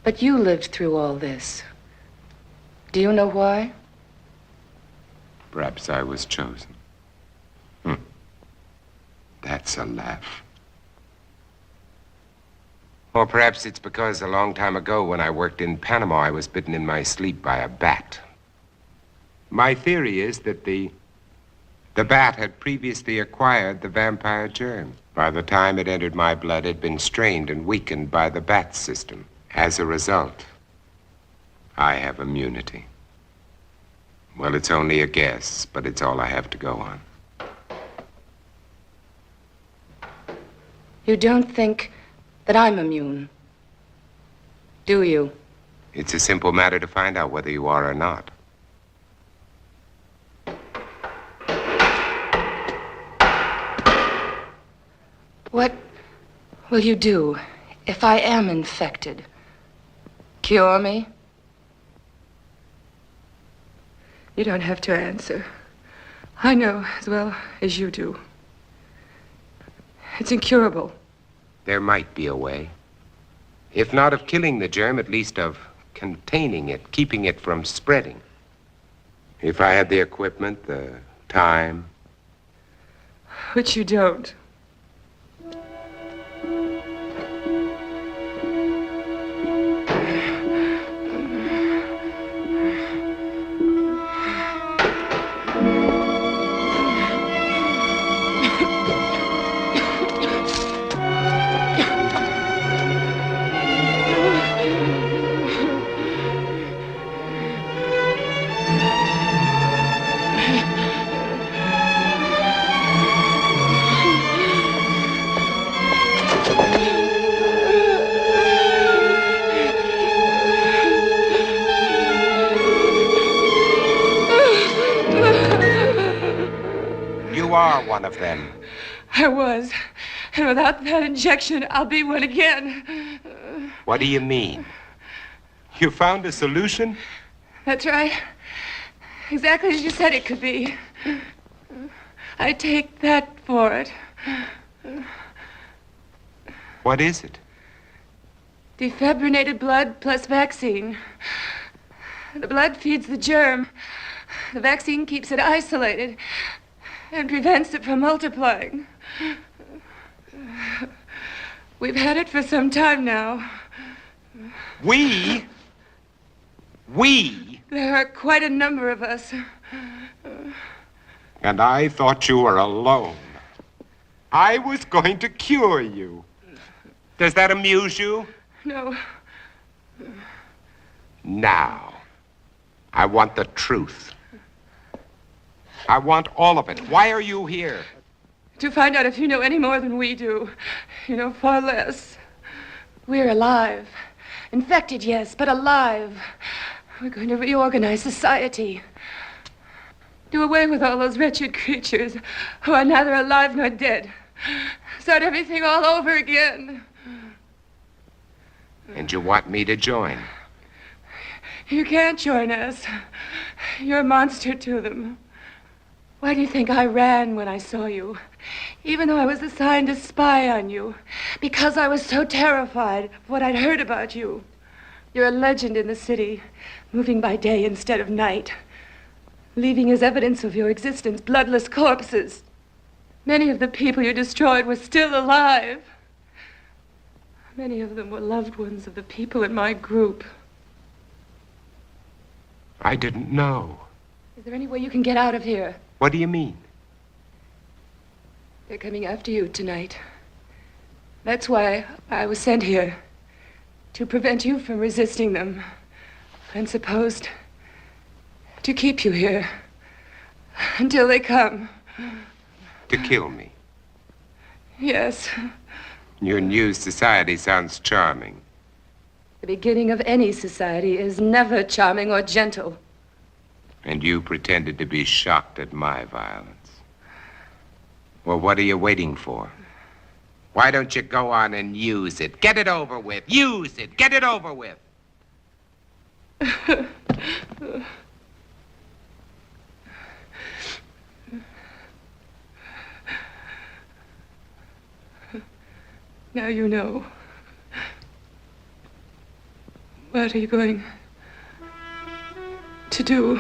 Speaker 9: But you lived through all this. Do you know why?
Speaker 11: Perhaps I was chosen. That's a laugh. Or perhaps it's because a long time ago when I worked in Panama, I was bitten in my sleep by a bat. My theory is that the bat had previously acquired the vampire germ. By the time it entered my blood, it had been strained and weakened by the bat system. As a result, I have immunity. Well, it's only a guess, but it's all I have to go on.
Speaker 9: You don't think that I'm immune, do you?
Speaker 11: It's a simple matter to find out whether you are or not.
Speaker 9: What will you do if I am infected? Cure me? You don't have to answer. I know as well as you do. It's incurable.
Speaker 11: There might be a way. If not of killing the germ, at least of containing it, keeping it from spreading. If I had the equipment, the time.
Speaker 9: Which you don't.
Speaker 11: You are one of them.
Speaker 9: I was. And without that injection, I'll be one again.
Speaker 11: What do you mean? You found a solution?
Speaker 9: That's right. Exactly as you said it could be. I take that for it.
Speaker 11: What is it?
Speaker 9: Defibrinated blood plus vaccine. The blood feeds the germ. The vaccine keeps it isolated and prevents it from multiplying. We've had it for some time now.
Speaker 8: We?
Speaker 9: There are quite a number of us.
Speaker 8: And I thought you were alone. I was going to cure you. Does that amuse you?
Speaker 9: No.
Speaker 8: Now, I want the truth. I want all of it. Why are you here?
Speaker 9: To find out if you know any more than we do. You know far less. We're alive. Infected, yes, but alive. We're going to reorganize society. Do away with all those wretched creatures who are neither alive nor dead. Start everything all over again.
Speaker 8: And you want me to join?
Speaker 9: You can't join us. You're a monster to them. Why do you think I ran when I saw you? Even though I was assigned to spy on you. Because I was so terrified of what I'd heard about you. You're a legend in the city, moving by day instead of night. Leaving as evidence of your existence bloodless corpses. Many of the people you destroyed were still alive. Many of them were loved ones of the people in my group.
Speaker 8: I didn't know.
Speaker 9: Is there any way you can get out of here?
Speaker 8: What do you mean?
Speaker 9: They're coming after you tonight. That's why I was sent here. To prevent you from resisting them. And supposed to keep you here. Until they come.
Speaker 8: To kill me?
Speaker 9: Yes.
Speaker 8: Your new society sounds charming.
Speaker 9: The beginning of any society is never charming or gentle.
Speaker 8: And you pretended to be shocked at my violence. Well, what are you waiting for? Why don't you go on and use it? Get it over with. Use it. Get it over with.
Speaker 9: Now you know. What are you going to do?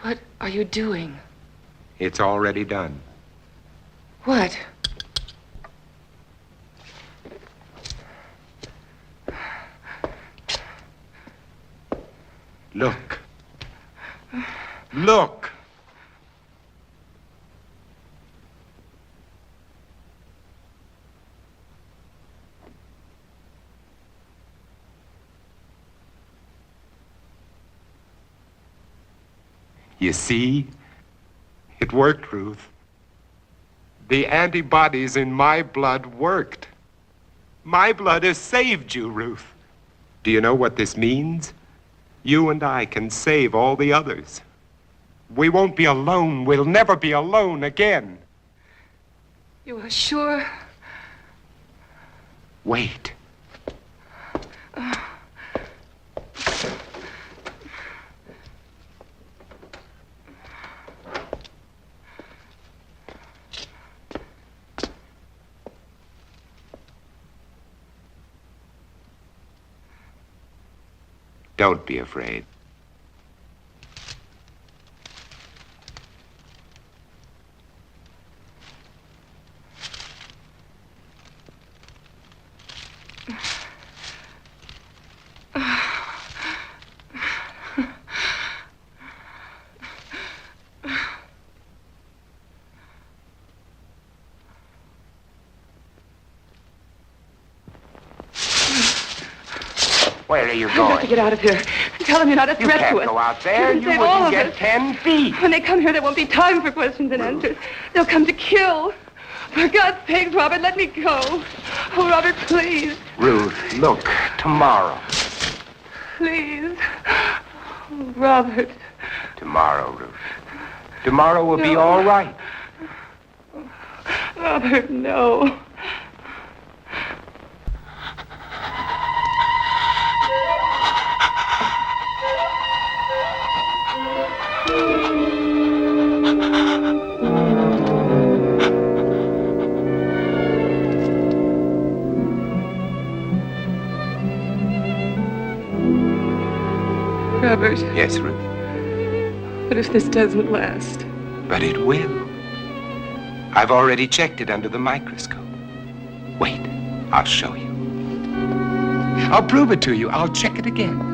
Speaker 9: What are you doing?
Speaker 8: It's already done.
Speaker 9: What?
Speaker 8: Look. Look. You see? It worked, Ruth. The antibodies in my blood worked. My blood has saved you, Ruth. Do you know what this means? You and I can save all the others. We won't be alone. We'll never be alone again.
Speaker 9: You are sure?
Speaker 8: Wait. Don't be afraid. Where are you going?
Speaker 9: I've got to get out of here. Tell them you're not a threat to us.
Speaker 8: You can't go out there. You wouldn't get 10 feet.
Speaker 9: When they come here, there won't be time for questions and answers. They'll come to kill. For God's sakes, Robert, let me go. Oh, Robert, please.
Speaker 8: Ruth, look, tomorrow.
Speaker 9: Please. Oh, Robert.
Speaker 8: Tomorrow, Ruth. Tomorrow will be all right.
Speaker 9: Robert, no. Robert.
Speaker 8: Yes, Ruth.
Speaker 9: What if this doesn't last?
Speaker 8: But it will. I've already checked it under the microscope. Wait, I'll show you. I'll prove it to you. I'll check it again.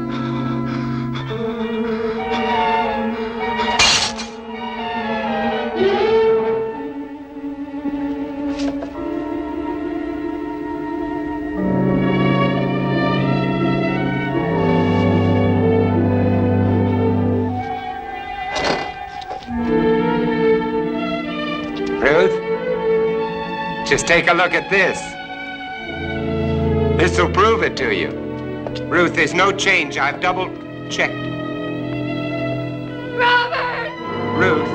Speaker 8: Just take a look at this. This'll prove it to you. Ruth, there's no change. I've double-checked.
Speaker 9: Robert!
Speaker 8: Ruth.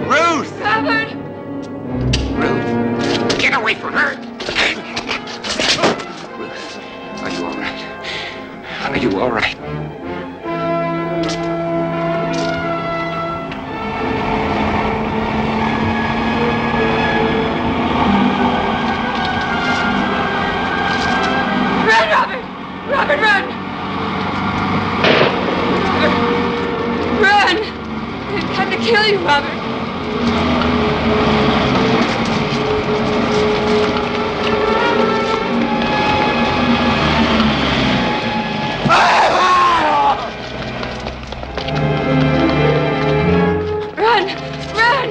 Speaker 8: Ruth!
Speaker 9: Robert!
Speaker 8: Ruth. Get away from her! Ruth, are you all right? Are you all right?
Speaker 9: Robert, run! Run! They've come to kill you, Robert. Run! Run!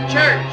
Speaker 10: that church.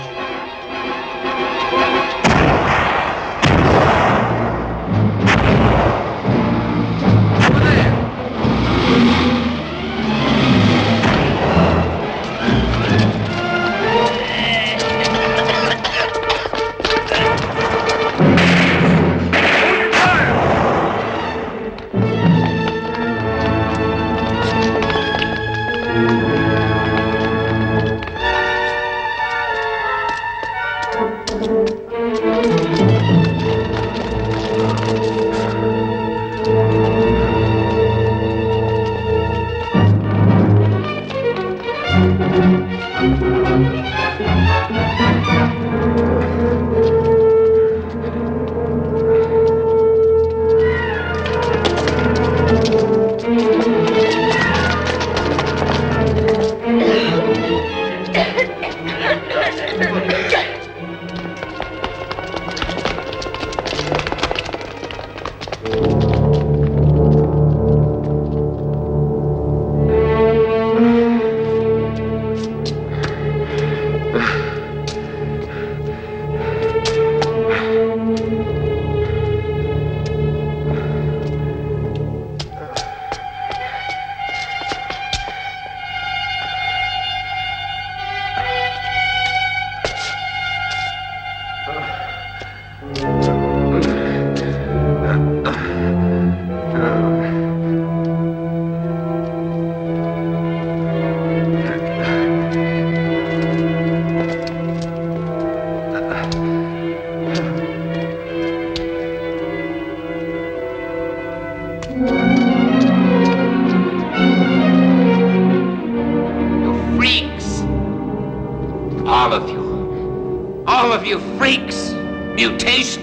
Speaker 8: All of you freaks! Mutations!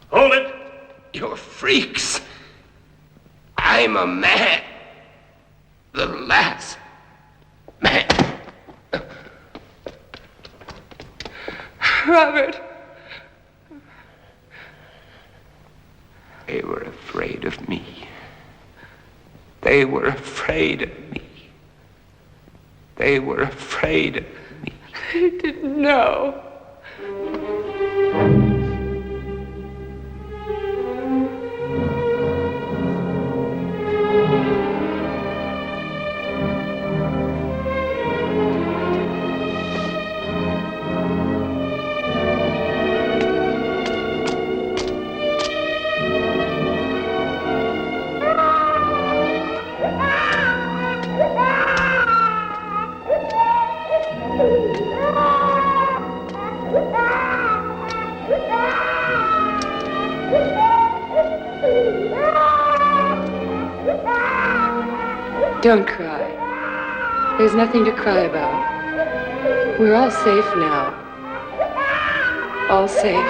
Speaker 3: Hold it!
Speaker 8: You're freaks! I'm a man. The last man.
Speaker 9: Robert.
Speaker 8: They were afraid of me. They were afraid of me. They were afraid of me.
Speaker 9: They didn't know. Don't cry. There's nothing to cry about. We're all safe now. All safe.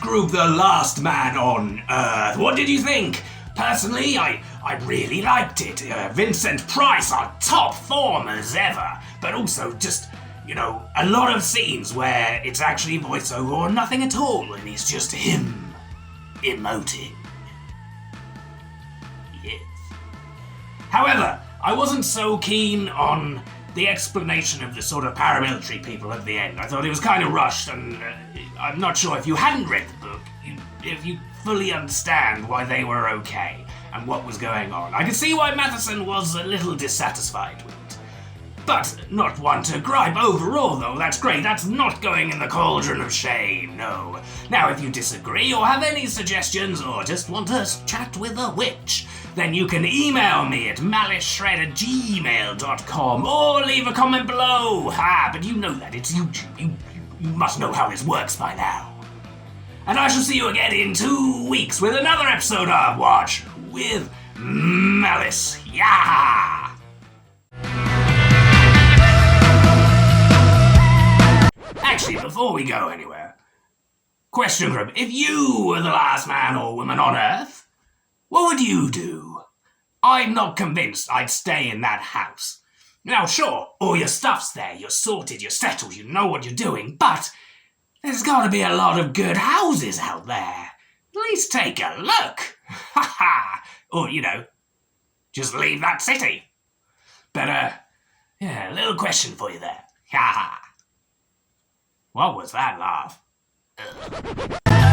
Speaker 1: Group The Last Man on Earth. What did you think? Personally, I really liked it. Vincent Price, our top form as ever, but also just, a lot of scenes where it's actually voiceover or nothing at all, and it's just him emoting. Yes. However, I wasn't so keen on the explanation of the sort of paramilitary people at the end. I thought it was kind of rushed, and I'm not sure if you hadn't read the book, if you fully understand why they were okay and what was going on. I can see why Matheson was a little dissatisfied with it. But not one to gripe overall, though. That's great. That's not going in the cauldron of shame, no. Now, if you disagree or have any suggestions or just want to chat with a witch, then you can email me at maliceshred@gmail.com or leave a comment below. But you know that. It's YouTube. You must know how this works by now. And I shall see you again in 2 weeks with another episode of Watch with Malice. Yeah! Actually, before we go anywhere, question group, if you were the last man or woman on Earth, what would you do? I'm not convinced I'd stay in that house. Now, sure, all your stuff's there, you're sorted, you're settled, you know what you're doing, but there's got to be a lot of good houses out there. At least take a look. Ha ha! Or, just leave that city. But, a little question for you there. Ha ha! What was that laugh? Ugh.